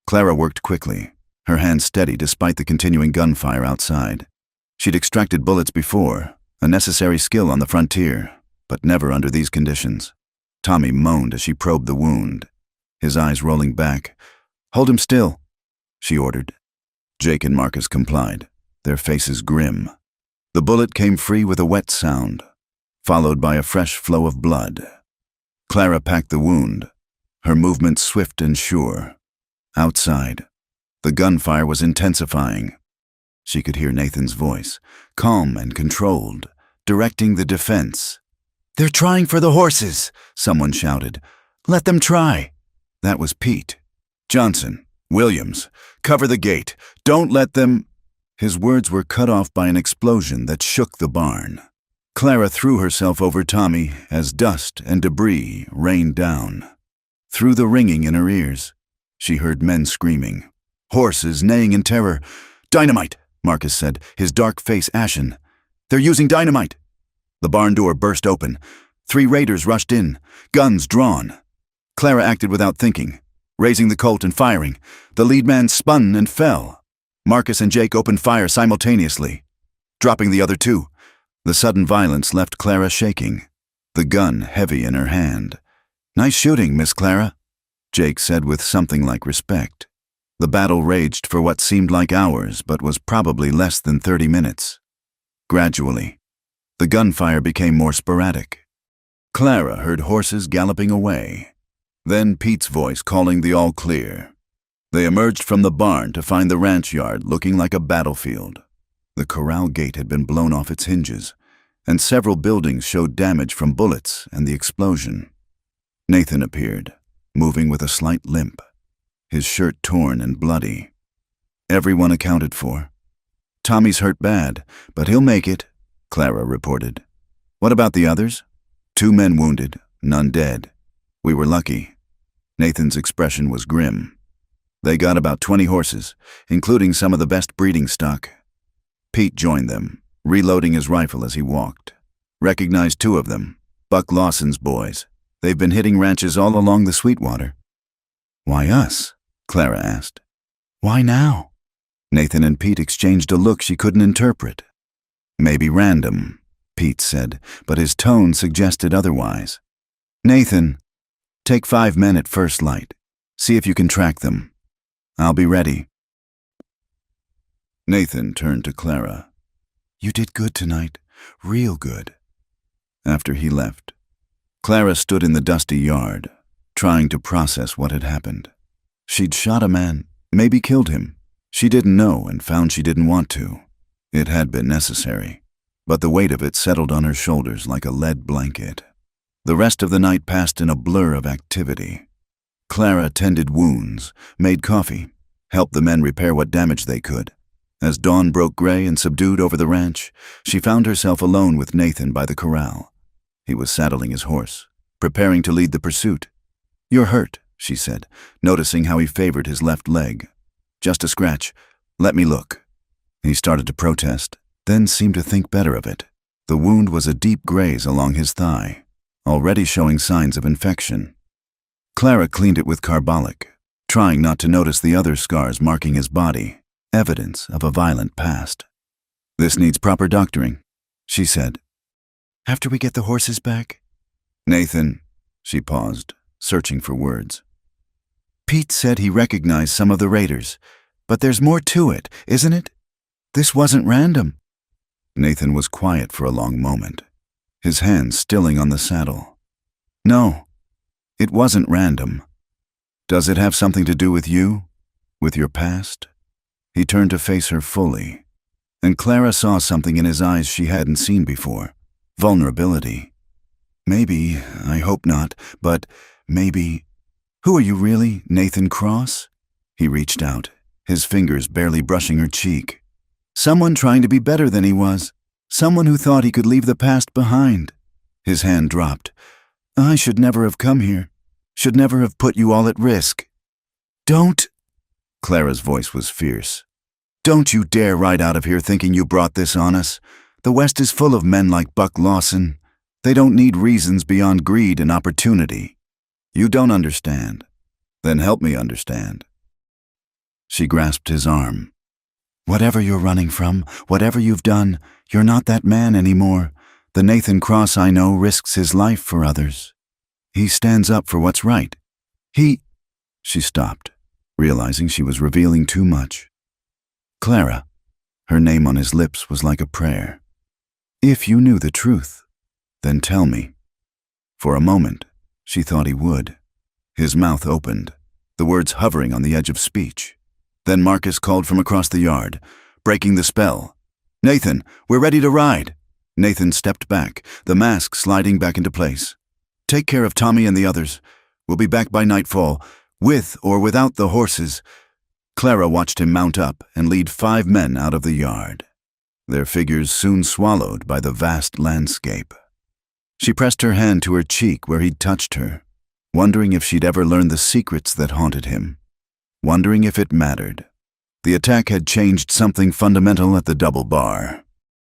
Speaker 1: Clara worked quickly, her hands steady despite the continuing gunfire outside. She'd extracted bullets before, a necessary skill on the frontier, but never under these conditions. Tommy moaned as she probed the wound, his eyes rolling back. "Hold him still," she ordered. Jake and Marcus complied, their faces grim. The bullet came free with a wet sound, followed by a fresh flow of blood. Clara packed the wound, her movement swift and sure. Outside, the gunfire was intensifying. She could hear Nathan's voice, calm and controlled, directing the defense. "They're trying for the horses," someone shouted. "Let them try." That was Pete. "Johnson, Williams, cover the gate. Don't let them—" His words were cut off by an explosion that shook the barn. Clara threw herself over Tommy as dust and debris rained down. Through the ringing in her ears, she heard men screaming, horses neighing in terror. "Dynamite," Marcus said, his dark face ashen. "They're using dynamite." The barn door burst open. 3 raiders rushed in, guns drawn. Clara acted without thinking, raising the Colt and firing. The lead man spun and fell. Marcus and Jake opened fire simultaneously, dropping the other 2. The sudden violence left Clara shaking, the gun heavy in her hand. "Nice shooting, Miss Clara," Jake said with something like respect. The battle raged for what seemed like hours but was probably less than 30 minutes. Gradually, the gunfire became more sporadic. Clara heard horses galloping away. Then Pete's voice calling the all clear. They emerged from the barn to find the ranch yard looking like a battlefield. The corral gate had been blown off its hinges, and several buildings showed damage from bullets and the explosion. Nathan appeared, moving with a slight limp, his shirt torn and bloody. Everyone accounted for. Tommy's hurt bad, but he'll make it, Clara reported. What about the others? 2 men wounded, none dead. We were lucky. Nathan's expression was grim. They got about 20 horses, including some of the best breeding stock. Pete joined them, reloading his rifle as he walked. Recognized 2 of them, Buck Lawson's boys. They've been hitting ranches all along the Sweetwater. Why us? Clara asked. Why now? Nathan and Pete exchanged a look she couldn't interpret. Maybe random, Pete said, but his tone suggested otherwise. Nathan, take 5 men at first light. See if you can track them. I'll be ready. Nathan turned to Clara. You did good tonight, real good. After he left, Clara stood in the dusty yard, trying to process what had happened. She'd shot a man, maybe killed him. She didn't know and found she didn't want to. It had been necessary, but the weight of it settled on her shoulders like a lead blanket. The rest of the night passed in a blur of activity. Clara tended wounds, made coffee, helped the men repair what damage they could. As dawn broke gray and subdued over the ranch, she found herself alone with Nathan by the corral. He was saddling his horse, preparing to lead the pursuit. You're hurt, she said, noticing how he favored his left leg. Just a scratch. Let me look. He started to protest, then seemed to think better of it. The wound was a deep graze along his thigh, already showing signs of infection. Clara cleaned it with carbolic, trying not to notice the other scars marking his body, evidence of a violent past. This needs proper doctoring, she said. After we get the horses back? Nathan, she paused, searching for words. Pete said he recognized some of the raiders, but there's more to it, isn't it? This wasn't random. Nathan was quiet for a long moment, his hands stilling on the saddle. No, it wasn't random. Does it have something to do with you? With your past? He turned to face her fully, and Clara saw something in his eyes she hadn't seen before. Vulnerability. Maybe, I hope not, but maybe. Who are you really, Nathan Cross? He reached out, his fingers barely brushing her cheek. Someone trying to be better than he was. Someone who thought he could leave the past behind. His hand dropped. I should never have come here. Should never have put you all at risk. Don't. Clara's voice was fierce. Don't you dare ride out of here thinking you brought this on us. The West is full of men like Buck Lawson. They don't need reasons beyond greed and opportunity. You don't understand. Then help me understand. She grasped his arm. Whatever you're running from, whatever you've done, you're not that man anymore. The Nathan Cross I know risks his life for others. He stands up for what's right. She stopped, realizing she was revealing too much. Clara, her name on his lips was like a prayer. If you knew the truth, then tell me. For a moment, she thought he would. His mouth opened, the words hovering on the edge of speech. Then Marcus called from across the yard, breaking the spell. Nathan, we're ready to ride. Nathan stepped back, the mask sliding back into place. Take care of Tommy and the others. We'll be back by nightfall, with or without the horses. Clara watched him mount up and lead 5 men out of the yard, their figures soon swallowed by the vast landscape. She pressed her hand to her cheek where he'd touched her, wondering if she'd ever learn the secrets that haunted him, wondering if it mattered. The attack had changed something fundamental at the double bar.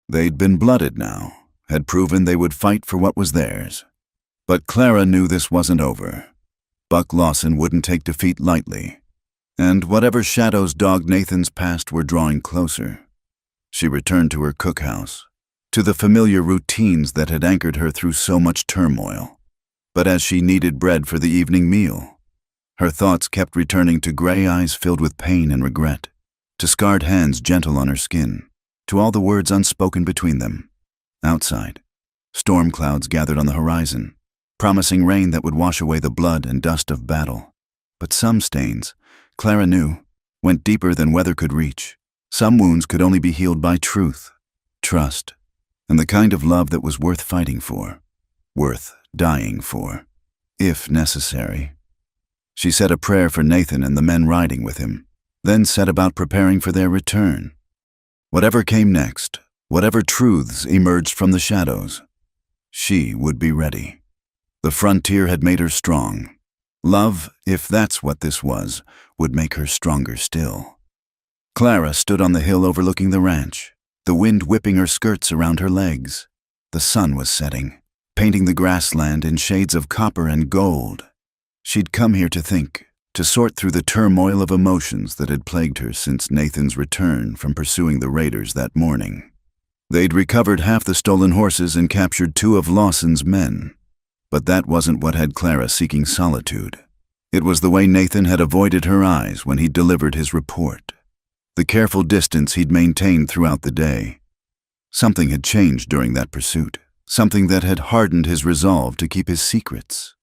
Speaker 1: They'd been blooded now, had proven they would fight for what was theirs. But Clara knew this wasn't over. Buck Lawson wouldn't take defeat lightly, and whatever shadows dogged Nathan's past were drawing closer. She returned to her cookhouse, to the familiar routines that had anchored her through so much turmoil. But as she kneaded bread for the evening meal, her thoughts kept returning to gray eyes filled with pain and regret, to scarred hands gentle on her skin, to all the words unspoken between them. Outside, storm clouds gathered on the horizon, promising rain that would wash away the blood and dust of battle. But some stains, Clara knew, went deeper than weather could reach. Some wounds could only be healed by truth, trust, and the kind of love that was worth fighting for, worth dying for, if necessary. She said a prayer for Nathan and the men riding with him, then set about preparing for their return. Whatever came next, whatever truths emerged from the shadows, she would be ready. The frontier had made her strong. Love, if that's what this was, would make her stronger still. Clara stood on the hill overlooking the ranch, the wind whipping her skirts around her legs. The sun was setting, painting the grassland in shades of copper and gold. She'd come here to think, to sort through the turmoil of emotions that had plagued her since Nathan's return from pursuing the raiders that morning. They'd recovered half the stolen horses and captured 2 of Lawson's men. But that wasn't what had Clara seeking solitude. It was the way Nathan had avoided her eyes when he delivered his report. The careful distance he'd maintained throughout the day. Something had changed during that pursuit, something that had hardened his resolve to keep his secrets.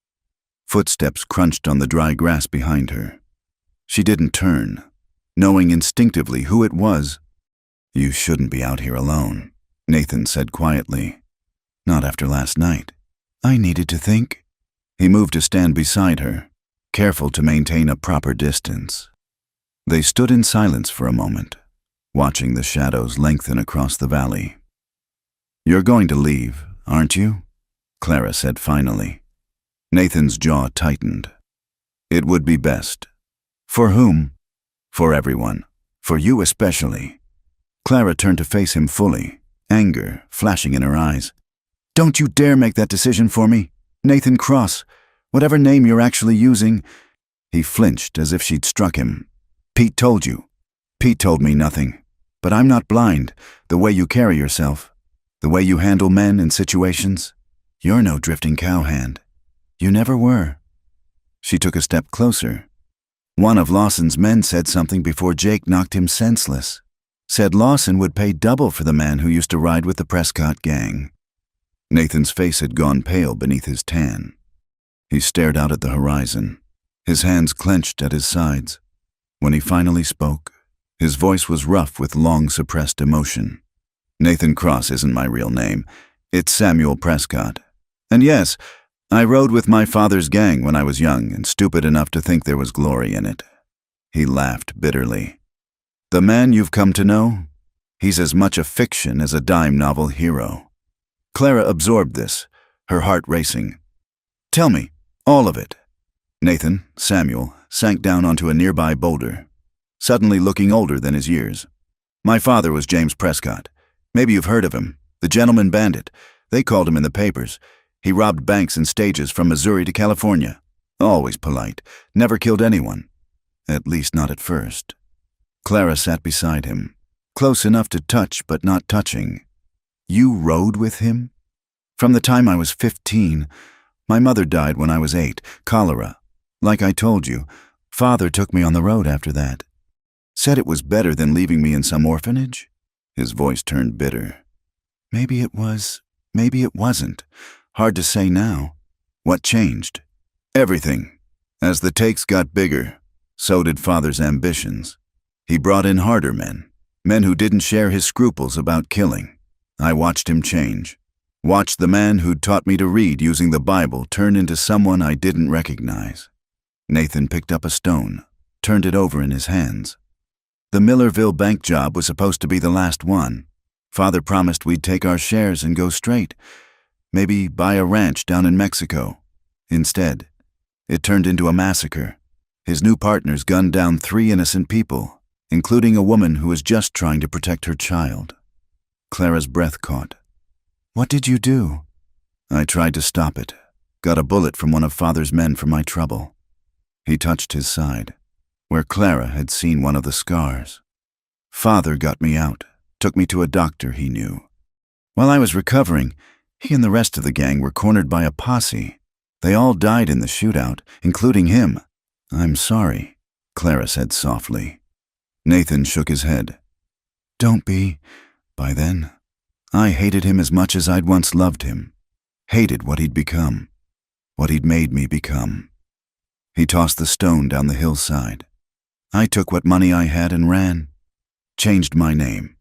Speaker 1: Footsteps crunched on the dry grass behind her. She didn't turn, knowing instinctively who it was. "You shouldn't be out here alone," Nathan said quietly. "Not after last night." "I needed to think." He moved to stand beside her, careful to maintain a proper distance. They stood in silence for a moment, watching the shadows lengthen across the valley. "You're going to leave, aren't you?" Clara said finally. Nathan's jaw tightened. "It would be best." "For whom?" "For everyone. For you especially." Clara turned to face him fully, anger flashing in her eyes. "Don't you dare make that decision for me. Nathan Cross, whatever name you're actually using." He flinched as if she'd struck him. "Pete told you." "Pete told me nothing. But I'm not blind. The way you carry yourself, the way you handle men and situations. You're no drifting cowhand. You never were." She took a step closer. "One of Lawson's men said something before Jake knocked him senseless. Said Lawson would pay double for the man who used to ride with the Prescott gang." Nathan's face had gone pale beneath his tan. He stared out at the horizon, his hands clenched at his sides. When he finally spoke, his voice was rough with long-suppressed emotion. "Nathan Cross isn't my real name. It's Samuel Prescott. And yes, I rode with my father's gang when I was young and stupid enough to think there was glory in it." He laughed bitterly. "The man you've come to know? He's as much a fiction as a dime novel hero." Clara absorbed this, her heart racing. "Tell me, all of it." Nathan, Samuel, sank down onto a nearby boulder, suddenly looking older than his years. "My father was James Prescott. Maybe you've heard of him. The gentleman bandit. They called him in the papers. He robbed banks and stages from Missouri to California. Always polite. Never killed anyone. At least not at first." Clara sat beside him, close enough to touch but not touching. "You rode with him?" "From the time I was 15. My mother died when I was 8, cholera. Like I told you, Father took me on the road after that. Said it was better than leaving me in some orphanage." His voice turned bitter. "Maybe it was, maybe it wasn't. Hard to say now. What changed?" "Everything. As the takes got bigger, so did Father's ambitions. He brought in harder men who didn't share his scruples about killing. I watched him change. Watched the man who'd taught me to read using the Bible turn into someone I didn't recognize." Nathan picked up a stone, turned it over in his hands. "The Millerville bank job was supposed to be the last one. Father promised we'd take our shares and go straight. Maybe buy a ranch down in Mexico. Instead, it turned into a massacre. His new partners gunned down 3 innocent people, including a woman who was just trying to protect her child." Clara's breath caught. "What did you do?" "I tried to stop it. Got a bullet from one of Father's men for my trouble." He touched his side, where Clara had seen one of the scars. "Father got me out, took me to a doctor he knew. While I was recovering, he and the rest of the gang were cornered by a posse. They all died in the shootout, including him." "I'm sorry," Clara said softly. Nathan shook his head. "Don't be. By then, I hated him as much as I'd once loved him. Hated what he'd become. what he'd made me become. He tossed the stone down the hillside. I took what money I had and ran. Changed my name.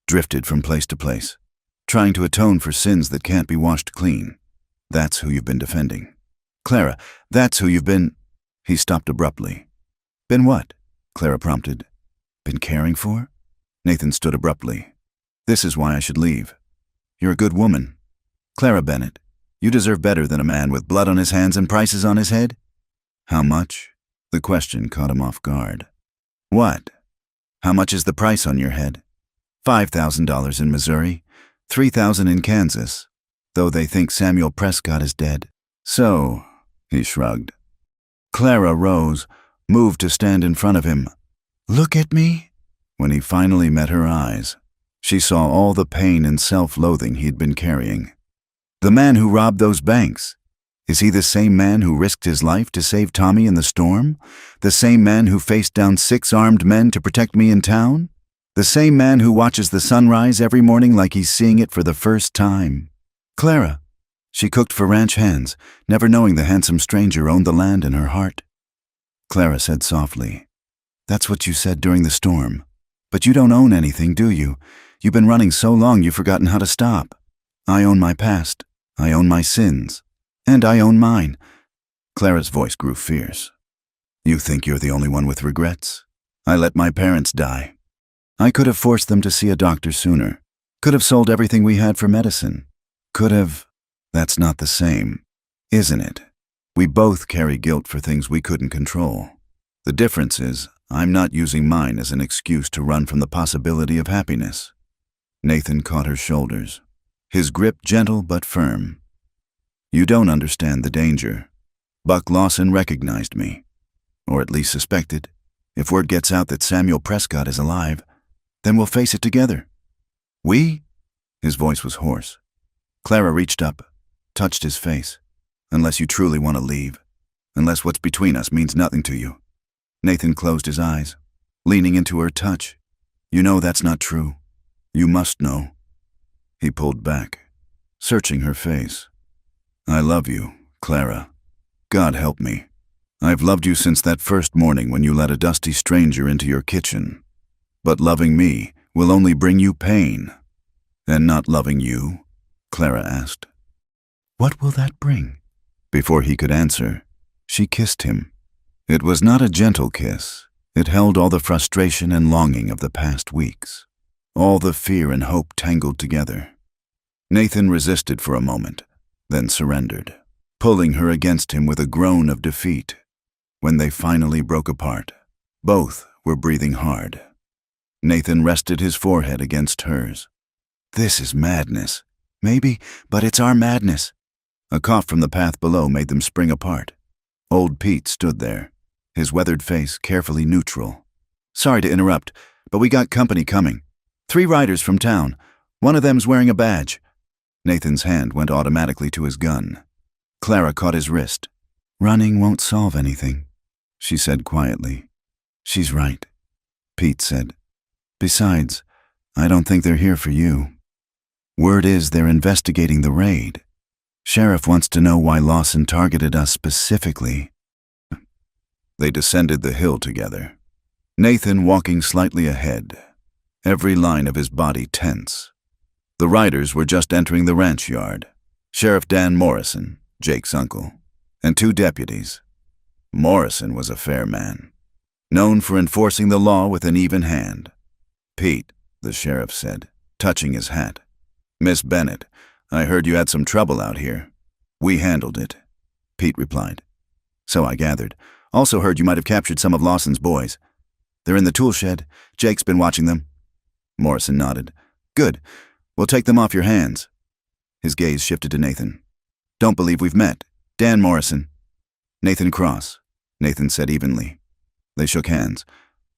Speaker 1: Drifted from place to place. Trying to atone for sins that can't be washed clean. That's who you've been defending. Clara, that's who you've been— He stopped abruptly. Been what? Clara prompted. Been caring for? Nathan stood abruptly. This is why I should leave. You're a good woman. Clara Bennett, you deserve better than a man with blood on his hands and prices on his head. How much? The question caught him off guard. What? How much is the price on your head? $5,000 in Missouri, $3,000 in Kansas, though they think Samuel Prescott is dead. So, he shrugged. Clara rose, moved to stand in front of him. Look at me? When he finally met her eyes, she saw all the pain and self-loathing he'd been carrying. The man who robbed those banks. Is he the same man who risked his life to save Tommy in the storm? The same man who faced down 6 armed men to protect me in town? The same man who watches the sunrise every morning like he's seeing it for the first time? Clara. She cooked for ranch hands, never knowing the handsome stranger owned the land in her heart. Clara said softly, That's what you said during the storm. But you don't own anything, do you? You've been running so long you've forgotten how to stop. I own my past. I own my sins. And I own mine. Clara's voice grew fierce. You think you're the only one with regrets? I let my parents die. I could have forced them to see a doctor sooner. Could have sold everything we had for medicine. Could have— That's not the same, isn't it? We both carry guilt for things we couldn't control. The difference is, I'm not using mine as an excuse to run from the possibility of happiness. Nathan caught her shoulders, his grip gentle but firm. You don't understand the danger. Buck Lawson recognized me, or at least suspected. If word gets out that Samuel Prescott is alive, then we'll face it together. We? His voice was hoarse. Clara reached up, touched his face. Unless you truly want to leave. Unless what's between us means nothing to you. Nathan closed his eyes, leaning into her touch. You know that's not true. You must know. He pulled back, searching her face. I love you, Clara. God help me. I've loved you since that first morning when you let a dusty stranger into your kitchen. But loving me will only bring you pain. And not loving you? Clara asked. What will that bring? Before he could answer, she kissed him. It was not a gentle kiss. It held all the frustration and longing of the past weeks. All the fear and hope tangled together. Nathan resisted for a moment, then surrendered, pulling her against him with a groan of defeat. When they finally broke apart, both were breathing hard. Nathan rested his forehead against hers. This is madness. Maybe, but it's our madness. A cough from the path below made them spring apart. Old Pete stood there, his weathered face carefully neutral. Sorry to interrupt, but we got company coming. 3 riders from town. One of them's wearing a badge. Nathan's hand went automatically to his gun. Clara caught his wrist. Running won't solve anything, she said quietly. She's right, Pete said. Besides, I don't think they're here for you. Word is they're investigating the raid. Sheriff wants to know why Lawson targeted us specifically. They descended the hill together. Nathan walking slightly ahead, every line of his body tense. The riders were just entering the ranch yard. Sheriff Dan Morrison, Jake's uncle, and 2 deputies. Morrison was a fair man, known for enforcing the law with an even hand. Pete, the sheriff said, touching his hat. Miss Bennett, I heard you had some trouble out here. We handled it, Pete replied. So I gathered. Also heard you might have captured some of Lawson's boys. They're in the tool shed. Jake's been watching them. Morrison nodded. Good. We'll take them off your hands. His gaze shifted to Nathan. Don't believe we've met. Dan Morrison. Nathan Cross, Nathan said evenly. They shook hands,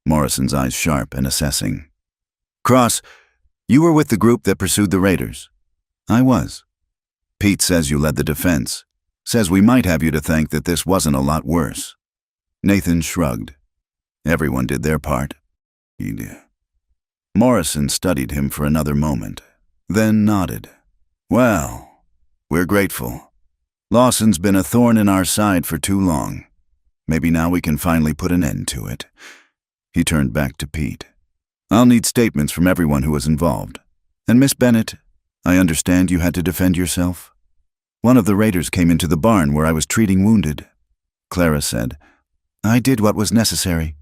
Speaker 1: Morrison's eyes sharp and assessing. Cross, you were with the group that pursued the raiders. I was. Pete says you led the defense. Says we might have you to thank that this wasn't a lot worse. Nathan shrugged. Everyone did their part. He did. Morrison studied him for another moment, then nodded. Well, we're grateful. Lawson's been a thorn in our side for too long. Maybe now we can finally put an end to it." He turned back to Pete. "I'll need statements from everyone who was involved. And Miss Bennett, I understand you had to defend yourself?" "One of the raiders came into the barn where I was treating wounded," Clara said. "I did what was necessary."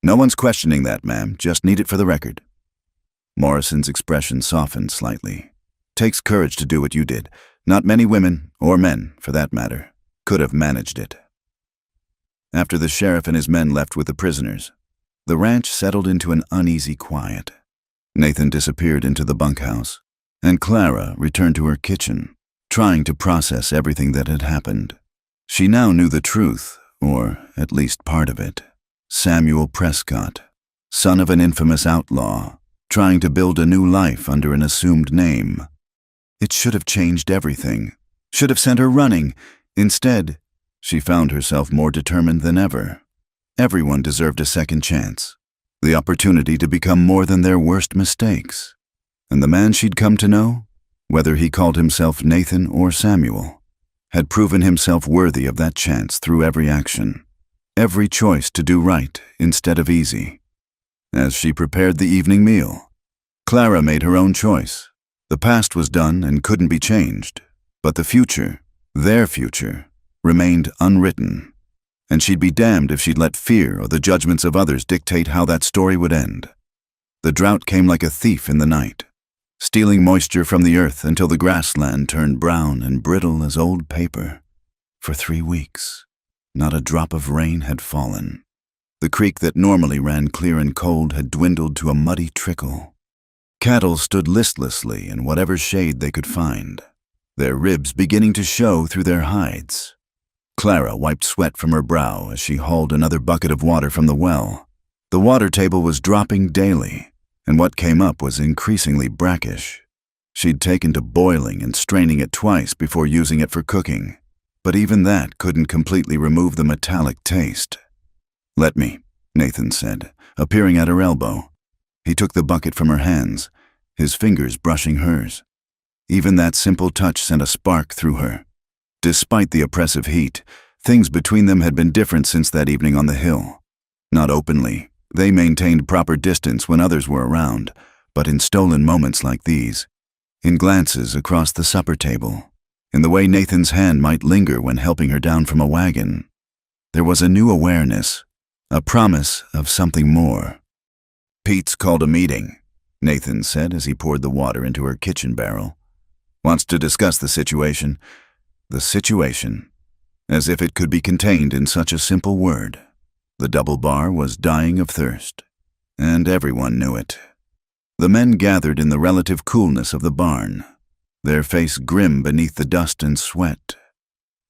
Speaker 1: "No one's questioning that, ma'am. Just need it for the record." Morrison's expression softened slightly. "Takes courage to do what you did. Not many women, or men, for that matter, could have managed it." After the sheriff and his men left with the prisoners, the ranch settled into an uneasy quiet. Nathan disappeared into the bunkhouse, and Clara returned to her kitchen, trying to process everything that had happened. She now knew the truth, or at least part of it. Samuel Prescott, son of an infamous outlaw, trying to build a new life under an assumed name. It should have changed everything, should have sent her running. Instead, she found herself more determined than ever. Everyone deserved a second chance, the opportunity to become more than their worst mistakes. And the man she'd come to know, whether he called himself Nathan or Samuel, had proven himself worthy of that chance through every action, every choice to do right instead of easy. As she prepared the evening meal, Clara made her own choice. The past was done and couldn't be changed, but the future, their future, remained unwritten, and she'd be damned if she'd let fear or the judgments of others dictate how that story would end. The drought came like a thief in the night, stealing moisture from the earth until the grassland turned brown and brittle as old paper. For 3 weeks, not a drop of rain had fallen. The creek that normally ran clear and cold had dwindled to a muddy trickle. Cattle stood listlessly in whatever shade they could find, their ribs beginning to show through their hides. Clara wiped sweat from her brow as she hauled another bucket of water from the well. The water table was dropping daily, and what came up was increasingly brackish. She'd taken to boiling and straining it twice before using it for cooking, but even that couldn't completely remove the metallic taste. "Let me," Nathan said, appearing at her elbow. He took the bucket from her hands, his fingers brushing hers. Even that simple touch sent a spark through her. Despite the oppressive heat, things between them had been different since that evening on the hill. Not openly, they maintained proper distance when others were around, but in stolen moments like these, in glances across the supper table, in the way Nathan's hand might linger when helping her down from a wagon, there was a new awareness, a promise of something more. "Pete's called a meeting," Nathan said as he poured the water into her kitchen barrel. "Wants to discuss the situation." The situation, as if it could be contained in such a simple word. The double bar was dying of thirst, and everyone knew it. The men gathered in the relative coolness of the barn, their face grim beneath the dust and sweat.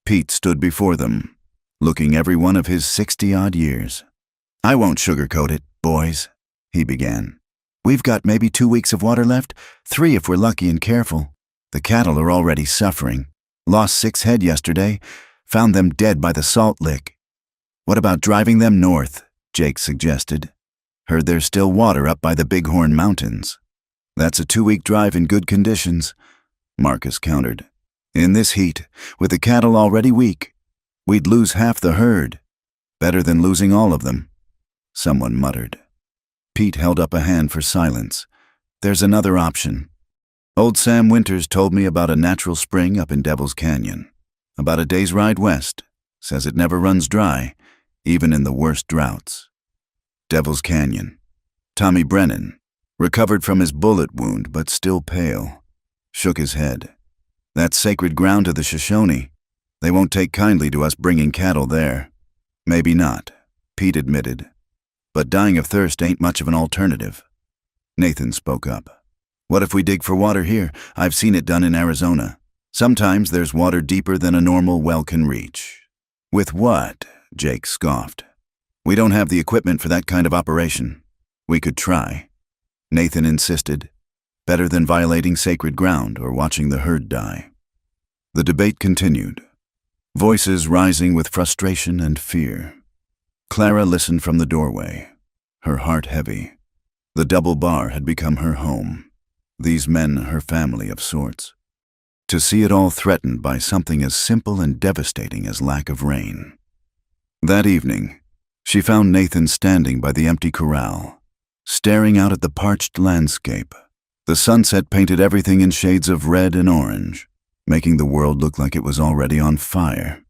Speaker 1: Pete stood before them, looking every one of his 60-odd years. "I won't sugarcoat it, boys," he began. "We've got maybe 2 weeks of water left, 3 if we're lucky and careful. The cattle are already suffering. Lost 6 head yesterday, found them dead by the salt lick." "What about driving them north?" Jake suggested. "Heard there's still water up by the Bighorn Mountains." "That's a 2-week drive in good conditions," Marcus countered. "In this heat, with the cattle already weak, we'd lose half the herd. Better than losing all of them," someone muttered. Pete held up a hand for silence. "There's another option. Old Sam Winters told me about a natural spring up in Devil's Canyon. About a day's ride west. Says it never runs dry, even in the worst droughts." Devil's Canyon. Tommy Brennan, recovered from his bullet wound but still pale, shook his head. "That's sacred ground to the Shoshone. They won't take kindly to us bringing cattle there." "Maybe not," Pete admitted. "But dying of thirst ain't much of an alternative." Nathan spoke up. "What if we dig for water here? I've seen it done in Arizona. Sometimes there's water deeper than a normal well can reach." "With what?" Jake scoffed. "We don't have the equipment for that kind of operation." "We could try," Nathan insisted. "Better than violating sacred ground or watching the herd die." The debate continued, voices rising with frustration and fear. Clara listened from the doorway, her heart heavy. The double bar had become her home. These men her family of sorts. to see it all threatened by something as simple and devastating as lack of rain. That evening, she found Nathan standing by the empty corral, staring out at the parched landscape. The sunset painted everything in shades of red and orange, making the world look like it was already on fire.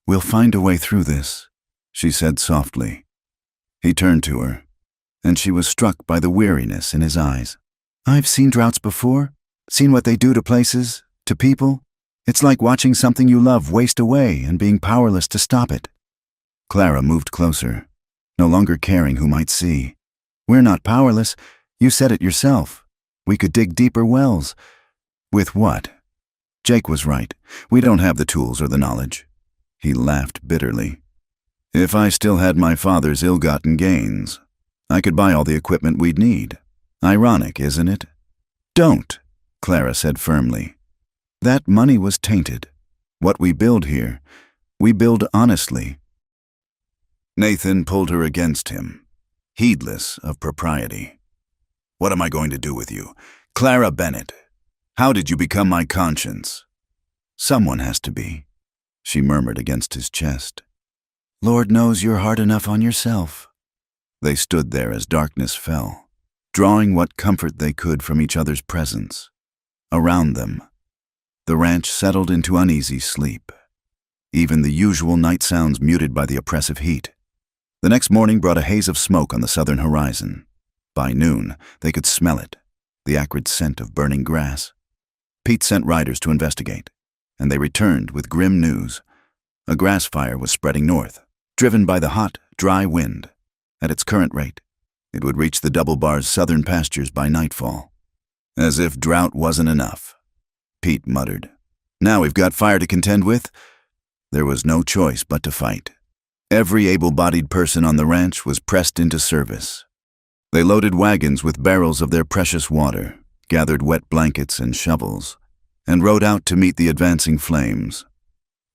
Speaker 1: "We'll find a way through this," she said softly. He turned to her, and she was struck by the weariness in his eyes. "I've seen droughts before, seen what they do to places, to people. It's like watching something you love waste away and being powerless to stop it." Clara moved closer, no longer caring who might see. "We're not powerless. You said it yourself. We could dig deeper wells." "With what?" Jake was right. "We don't have the tools or the knowledge." He laughed bitterly. "If I still had my father's ill-gotten gains, I could buy all the equipment we'd need. Ironic, isn't it?" "Don't," Clara said firmly. "That money was tainted. What we build here, we build honestly." Nathan pulled her against him, heedless of propriety. "What am I going to do with you? Clara Bennett, how did you become my conscience?" "Someone has to be," she murmured against his chest. "Lord knows you're hard enough on yourself." They stood there as darkness fell, drawing what comfort they could from each other's presence. Around them, the ranch settled into uneasy sleep, even the usual night sounds muted by the oppressive heat. The next morning brought a haze of smoke on the southern horizon. By noon, they could smell it, the acrid scent of burning grass. Pete sent riders to investigate, and they returned with grim news. A grass fire was spreading north, driven by the hot, dry wind. At its current rate, it would reach the Double Bar's southern pastures by nightfall. "As if drought wasn't enough," Pete muttered. "Now we've got fire to contend with." There was no choice but to fight. Every able-bodied person on the ranch was pressed into service. They loaded wagons with barrels of their precious water, gathered wet blankets and shovels, and rode out to meet the advancing flames.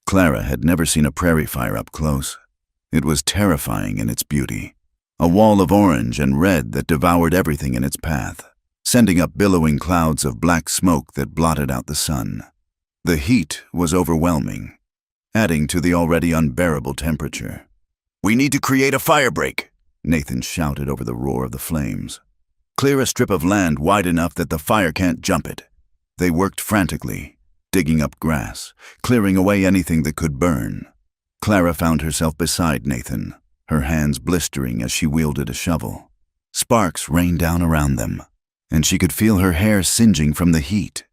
Speaker 1: Clara had never seen a prairie fire up close. It was terrifying in its beauty, a wall of orange and red that devoured everything in its path, sending up billowing clouds of black smoke that blotted out the sun. The heat was overwhelming, adding to the already unbearable temperature. "We need to create a fire break," Nathan shouted over the roar of the flames. "Clear a strip of land wide enough that the fire can't jump it." They worked frantically, digging up grass, clearing away anything that could burn. Clara found herself beside Nathan, her hands blistering as she wielded a shovel. Sparks rained down around them, and she could feel her hair singeing from the heat.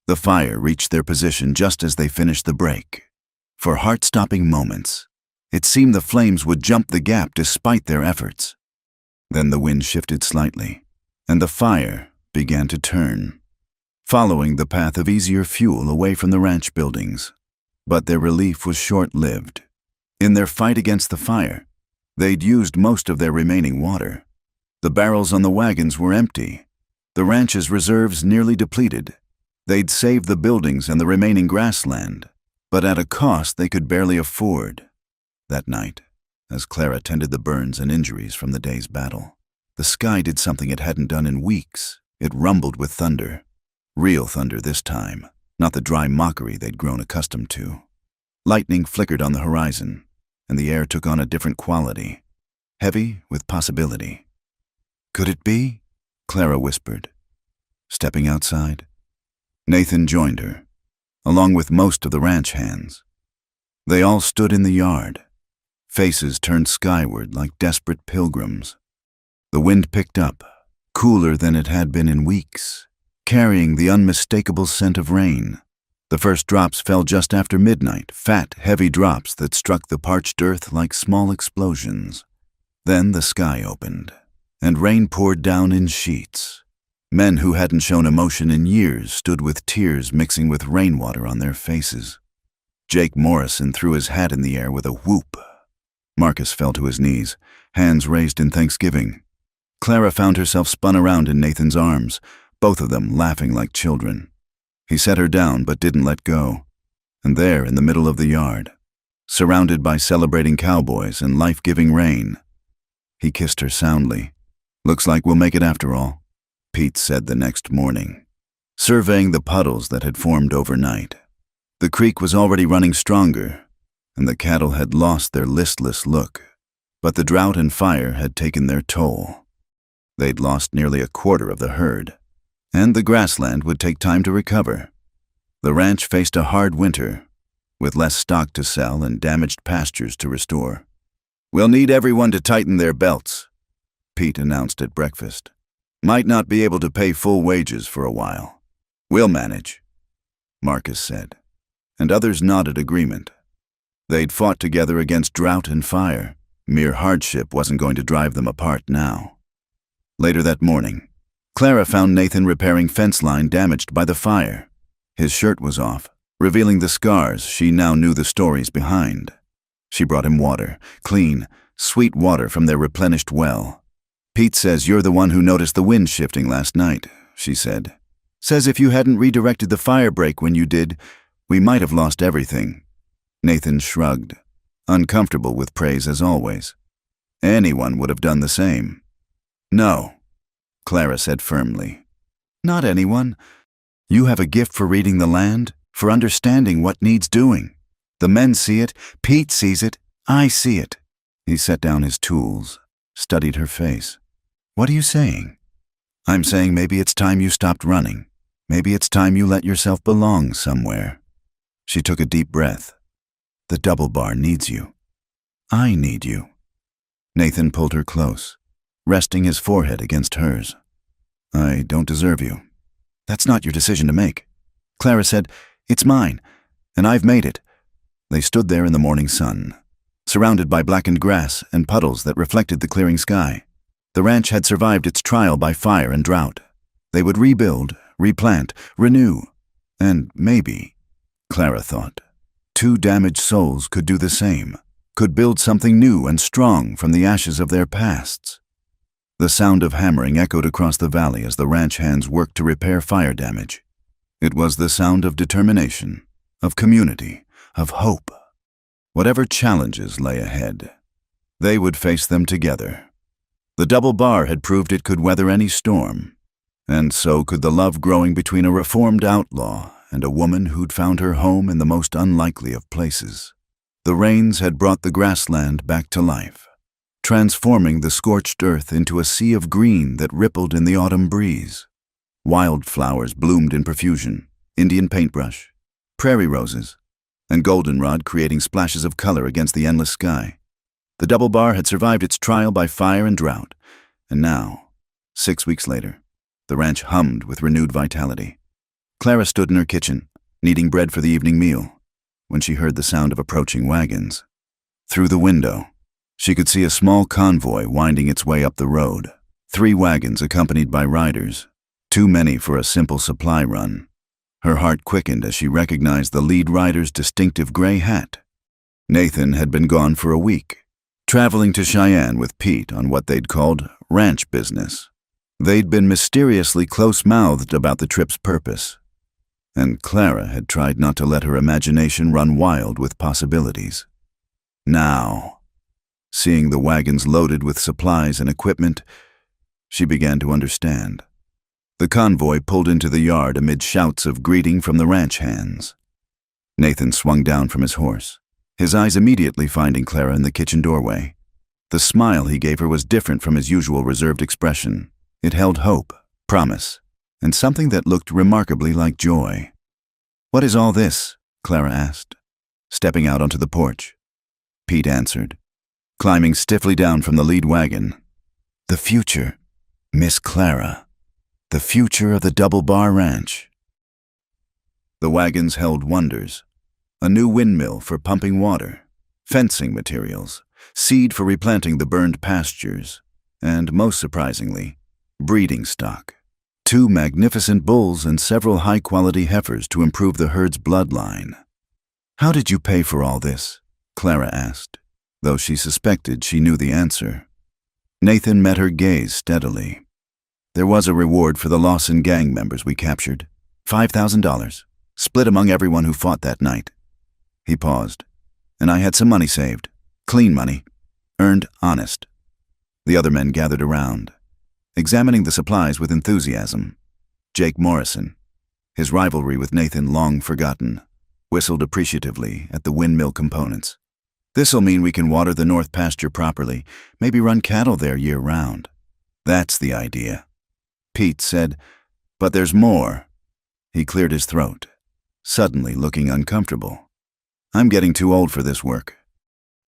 Speaker 1: The fire reached their position just as they finished the break. For heart-stopping moments, it seemed the flames would jump the gap despite their efforts. Then the wind shifted slightly, and the fire began to turn, following the path of easier fuel away from the ranch buildings. But their relief was short-lived. In their fight against the fire, they'd used most of their remaining water. The barrels on the wagons were empty, the ranch's reserves nearly depleted. They'd saved the buildings and the remaining grassland, but at a cost they could barely afford. That night, as Clara tended the burns and injuries from the day's battle, the sky did something it hadn't done in weeks. It rumbled with thunder. Real thunder this time, not the dry mockery they'd grown accustomed to. Lightning flickered on the horizon, and the air took on a different quality, heavy with possibility. "Could it be?" Clara whispered, stepping outside. Nathan joined her, along with most of the ranch hands. They all stood in the yard, faces turned skyward like desperate pilgrims. The wind picked up, cooler than it had been in weeks, carrying the unmistakable scent of rain. The first drops fell just after midnight, fat, heavy drops that struck the parched earth like small explosions. Then the sky opened, and rain poured down in sheets. Men who hadn't shown emotion in years stood with tears mixing with rainwater on their faces. Jake Morrison threw his hat in the air with a whoop. Marcus fell to his knees, hands raised in thanksgiving. Clara found herself spun around in Nathan's arms, both of them laughing like children. He set her down but didn't let go. And there, in the middle of the yard, surrounded by celebrating cowboys and life-giving rain, he kissed her soundly. "Looks like we'll make it after all," Pete said the next morning. surveying the puddles that had formed overnight. The creek was already running stronger, and the cattle had lost their listless look, but the drought and fire had taken their toll. They'd lost nearly a quarter of the herd, and the grassland would take time to recover. The ranch faced a hard winter, with less stock to sell and damaged pastures to restore. "We'll need everyone to tighten their belts," Pete announced at breakfast. "Might not be able to pay full wages for a while." "We'll manage," Marcus said, and others nodded agreement. They'd fought together against drought and fire. Mere hardship wasn't going to drive them apart now. Later that morning, Clara found Nathan repairing fence line damaged by the fire. His shirt was off, revealing the scars she now knew the stories behind. She brought him water, clean, sweet water from their replenished well. "Pete says you're the one who noticed the wind shifting last night," she said. "Says if you hadn't redirected the fire break when you did, we might have lost everything." Nathan shrugged, uncomfortable with praise as always. "Anyone would have done the same." "No," Clara said firmly. "Not anyone. You have a gift for reading the land, for understanding what needs doing. The men see it, Pete sees it, I see it." He set down his tools, studied her face. "What are you saying?" "I'm saying maybe it's time you stopped running. Maybe it's time you let yourself belong somewhere." She took a deep breath. "The double bar needs you. I need you." Nathan pulled her close, resting his forehead against hers. "I don't deserve you." "That's not your decision to make," Clara said. "It's mine, and I've made it." They stood there in the morning sun, surrounded by blackened grass and puddles that reflected the clearing sky. The ranch had survived its trial by fire and drought. They would rebuild, replant, renew, and maybe, Clara thought, two damaged souls could do the same, could build something new and strong from the ashes of their pasts. The sound of hammering echoed across the valley as the ranch hands worked to repair fire damage. It was the sound of determination, of community, of hope. Whatever challenges lay ahead, they would face them together. The double bar had proved it could weather any storm, and so could the love growing between a reformed outlaw and a woman who'd found her home in the most unlikely of places. The rains had brought the grassland back to life, transforming the scorched earth into a sea of green that rippled in the autumn breeze. Wildflowers bloomed in profusion, Indian paintbrush, prairie roses, and goldenrod creating splashes of color against the endless sky. The double bar had survived its trial by fire and drought, and now, 6 weeks later, the ranch hummed with renewed vitality. Clara stood in her kitchen, kneading bread for the evening meal, when she heard the sound of approaching wagons. Through the window, she could see a small convoy winding its way up the road, 3 wagons accompanied by riders, too many for a simple supply run. Her heart quickened as she recognized the lead rider's distinctive gray hat. Nathan had been gone for a week, traveling to Cheyenne with Pete on what they'd called ranch business. They'd been mysteriously close-mouthed about the trip's purpose, and Clara had tried not to let her imagination run wild with possibilities. Now, seeing the wagons loaded with supplies and equipment, she began to understand. The convoy pulled into the yard amid shouts of greeting from the ranch hands. Nathan swung down from his horse, his eyes immediately finding Clara in the kitchen doorway. The smile he gave her was different from his usual reserved expression. It held hope, promise, and something that looked remarkably like joy. "What is all this?" Clara asked, stepping out onto the porch. Pete answered, climbing stiffly down from the lead wagon. "The future, Miss Clara. The future of the Double Bar Ranch." The wagons held wonders: a new windmill for pumping water, fencing materials, seed for replanting the burned pastures, and, most surprisingly, breeding stock. 2 magnificent bulls and several high-quality heifers to improve the herd's bloodline. "How did you pay for all this?" Clara asked, though she suspected she knew the answer. Nathan met her gaze steadily. "There was a reward for the Lawson gang members we captured. $5,000, split among everyone who fought that night." He paused. "And I had some money saved. Clean money. Earned honest." The other men gathered around, examining the supplies with enthusiasm. Jake Morrison, his rivalry with Nathan long forgotten, whistled appreciatively at the windmill components. "This'll mean we can water the north pasture properly, maybe run cattle there year-round." "That's the idea." Pete said, "But there's more." He cleared his throat, suddenly looking uncomfortable. "I'm getting too old for this work.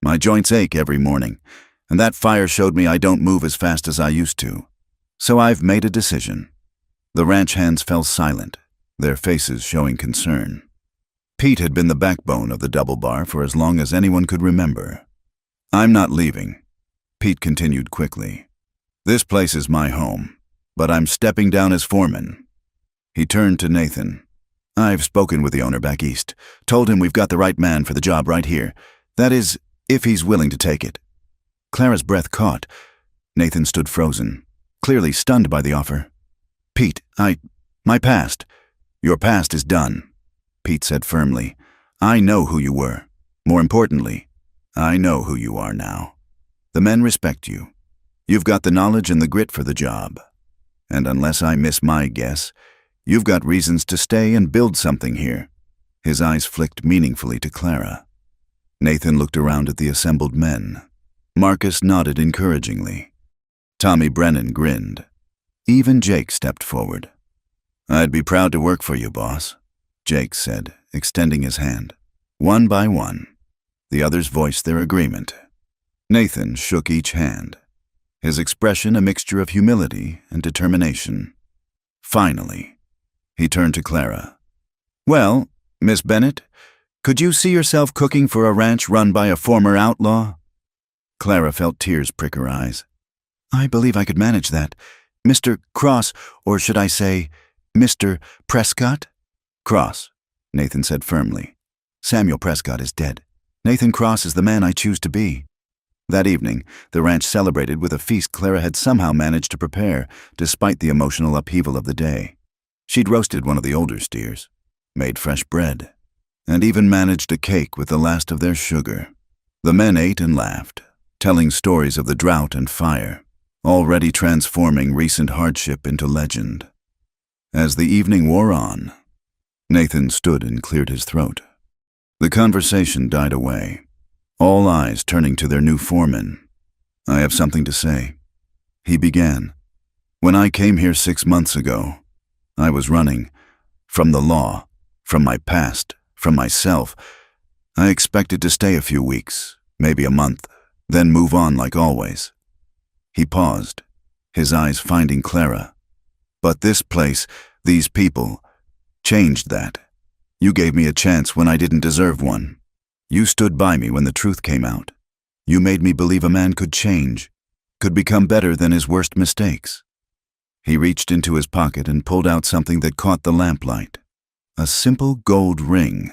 Speaker 1: My joints ache every morning, and that fire showed me I don't move as fast as I used to. So I've made a decision." The ranch hands fell silent, their faces showing concern. Pete had been the backbone of the double bar for as long as anyone could remember. "I'm not leaving," Pete continued quickly. "This place is my home, but I'm stepping down as foreman." He turned to Nathan. "I've spoken with the owner back east, told him we've got the right man for the job right here. That is, if he's willing to take it." Clara's breath caught. Nathan stood frozen, clearly stunned by the offer. "Pete, my past. Your past is done," Pete said firmly. "I know who you were. More importantly, I know who you are now. The men respect you. You've got the knowledge and the grit for the job. And unless I miss my guess, you've got reasons to stay and build something here." His eyes flicked meaningfully to Clara. Nathan looked around at the assembled men. Marcus nodded encouragingly. Tommy Brennan grinned. Even Jake stepped forward. "I'd be proud to work for you, boss," Jake said, extending his hand. One by one, the others voiced their agreement. Nathan shook each hand, his expression a mixture of humility and determination. Finally, he turned to Clara. "Well, Miss Bennett, could you see yourself cooking for a ranch run by a former outlaw?" Clara felt tears prick her eyes. "I believe I could manage that. Mr. Cross, or should I say, Mr. Prescott?" "Cross," Nathan said firmly. "Samuel Prescott is dead. Nathan Cross is the man I choose to be." That evening, the ranch celebrated with a feast Clara had somehow managed to prepare, despite the emotional upheaval of the day. She'd roasted one of the older steers, made fresh bread, and even managed a cake with the last of their sugar. The men ate and laughed, telling stories of the drought and fire, already transforming recent hardship into legend. As the evening wore on, Nathan stood and cleared his throat. The conversation died away, all eyes turning to their new foreman. "I have something to say," he began. "When I came here 6 months ago, I was running from the law, from my past, from myself. I expected to stay a few weeks, maybe a month, then move on like always." He paused, his eyes finding Clara. "But this place, these people, changed that. You gave me a chance when I didn't deserve one. You stood by me when the truth came out. You made me believe a man could change, could become better than his worst mistakes." He reached into his pocket and pulled out something that caught the lamplight. A simple gold ring.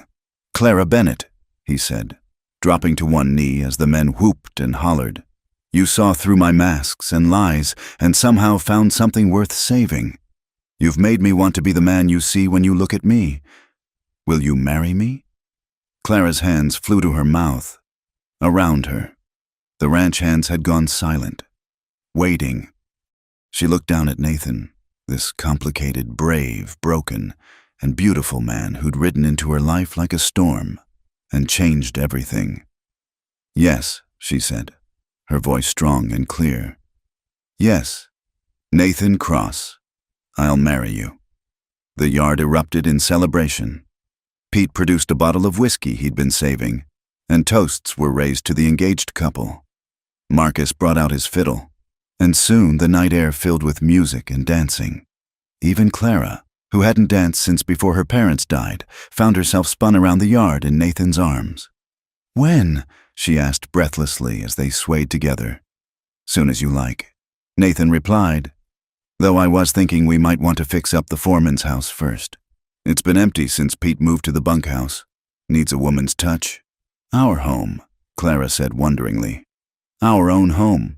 Speaker 1: "Clara Bennett," he said, dropping to one knee as the men whooped and hollered. "You saw through my masks and lies and somehow found something worth saving. You've made me want to be the man you see when you look at me. Will you marry me?" Clara's hands flew to her mouth, around her. The ranch hands had gone silent, waiting. She looked down at Nathan, this complicated, brave, broken, and beautiful man who'd ridden into her life like a storm and changed everything. "Yes," she said, her voice strong and clear. "Yes, Nathan Cross, I'll marry you." The yard erupted in celebration. Pete produced a bottle of whiskey he'd been saving, and toasts were raised to the engaged couple. Marcus brought out his fiddle, and soon the night air filled with music and dancing. Even Clara, who hadn't danced since before her parents died, found herself spun around the yard in Nathan's arms. "When?" she asked breathlessly as they swayed together. "Soon as you like," Nathan replied, "though I was thinking we might want to fix up the foreman's house first. It's been empty since Pete moved to the bunkhouse. Needs a woman's touch." "Our home," Clara said wonderingly. "Our own home.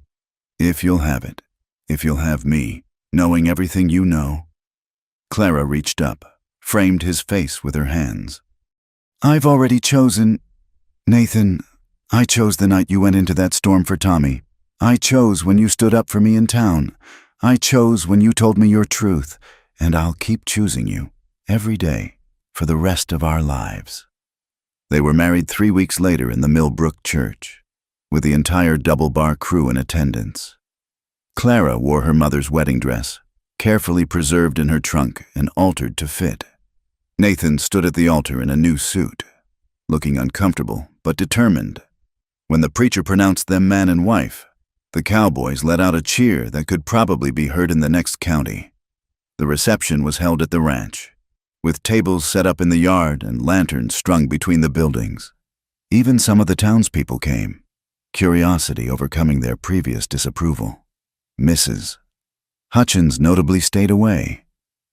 Speaker 1: If you'll have it. If you'll have me, knowing everything you know." Clara reached up, framed his face with her hands. "I've already chosen. Nathan, I chose the night you went into that storm for Tommy. I chose when you stood up for me in town. I chose when you told me your truth, and I'll keep choosing you. every day, for the rest of our lives. They were married 3 weeks later in the Millbrook Church, with the entire Double Bar crew in attendance. Clara wore her mother's wedding dress, carefully preserved in her trunk and altered to fit. Nathan stood at the altar in a new suit, looking uncomfortable but determined. When the preacher pronounced them man and wife, the cowboys let out a cheer that could probably be heard in the next county. The reception was held at the ranch, with tables set up in the yard and lanterns strung between the buildings. Even some of the townspeople came, curiosity overcoming their previous disapproval. Mrs. Hutchins notably stayed away,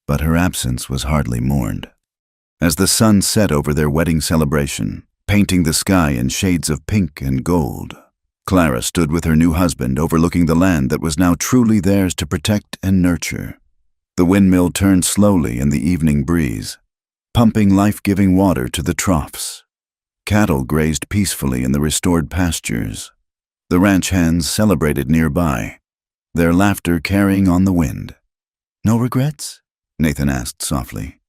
Speaker 1: but her absence was hardly mourned. As the sun set over their wedding celebration, painting the sky in shades of pink and gold, Clara stood with her new husband overlooking the land that was now truly theirs to protect and nurture. The windmill turned slowly in the evening breeze, pumping life-giving water to the troughs. Cattle grazed peacefully in the restored pastures. The ranch hands celebrated nearby, their laughter carrying on the wind. "No regrets?" Nathan asked softly.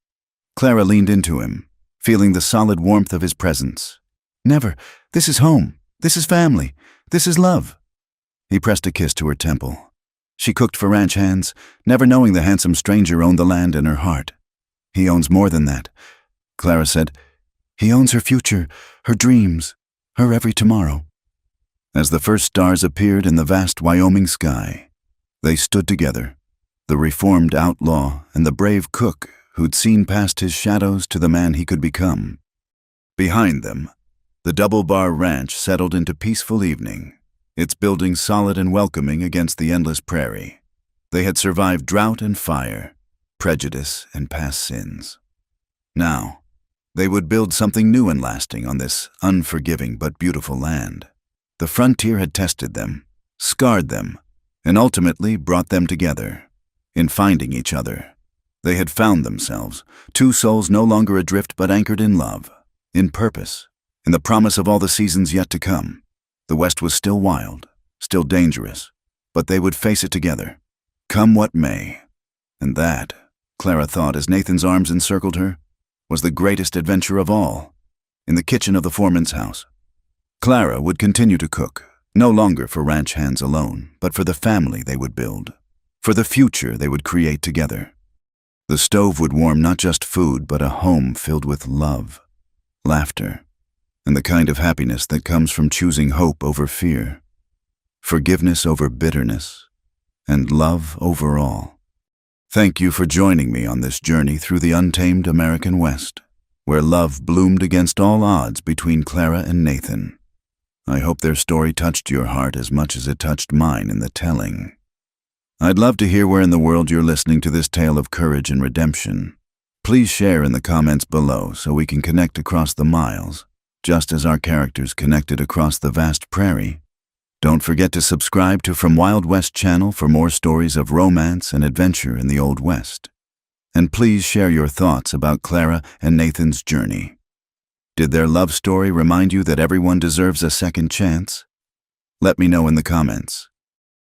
Speaker 1: Clara leaned into him, feeling the solid warmth of his presence. "Never. This is home. This is family. This is love." He pressed a kiss to her temple. She cooked for ranch hands, never knowing the handsome stranger owned the land in her heart. "He owns more than that," Clara said. "He owns her future, her dreams, her every tomorrow." As the first stars appeared in the vast Wyoming sky, they stood together, the reformed outlaw and the brave cook who'd seen past his shadows to the man he could become. Behind them, the Double Bar Ranch settled into peaceful evening, its buildings solid and welcoming against the endless prairie. They had survived drought and fire, prejudice and past sins. Now, they would build something new and lasting on this unforgiving but beautiful land. The frontier had tested them, scarred them, and ultimately brought them together. In finding each other, they had found themselves, two souls no longer adrift but anchored in love, in purpose, in the promise of all the seasons yet to come. The West was still wild, still dangerous, but they would face it together, come what may. And that, Clara thought as Nathan's arms encircled her, was the greatest adventure of all. In the kitchen of the foreman's house, Clara would continue to cook, no longer for ranch hands alone, but for the family they would build, for the future they would create together. The stove would warm not just food, but a home filled with love, laughter, and the kind of happiness that comes from choosing hope over fear, forgiveness over bitterness, and love over all. Thank you for joining me on this journey through the untamed American West, where love bloomed against all odds between Clara and Nathan. I hope their story touched your heart as much as it touched mine in the telling. I'd love to hear where in the world you're listening to this tale of courage and redemption. Please share in the comments below so we can connect across the miles, just as our characters connected across the vast prairie. Don't forget to subscribe to From Wild West channel for more stories of romance and adventure in the Old West. And please share your thoughts about Clara and Nathan's journey. Did their love story remind you that everyone deserves a second chance? Let me know in the comments.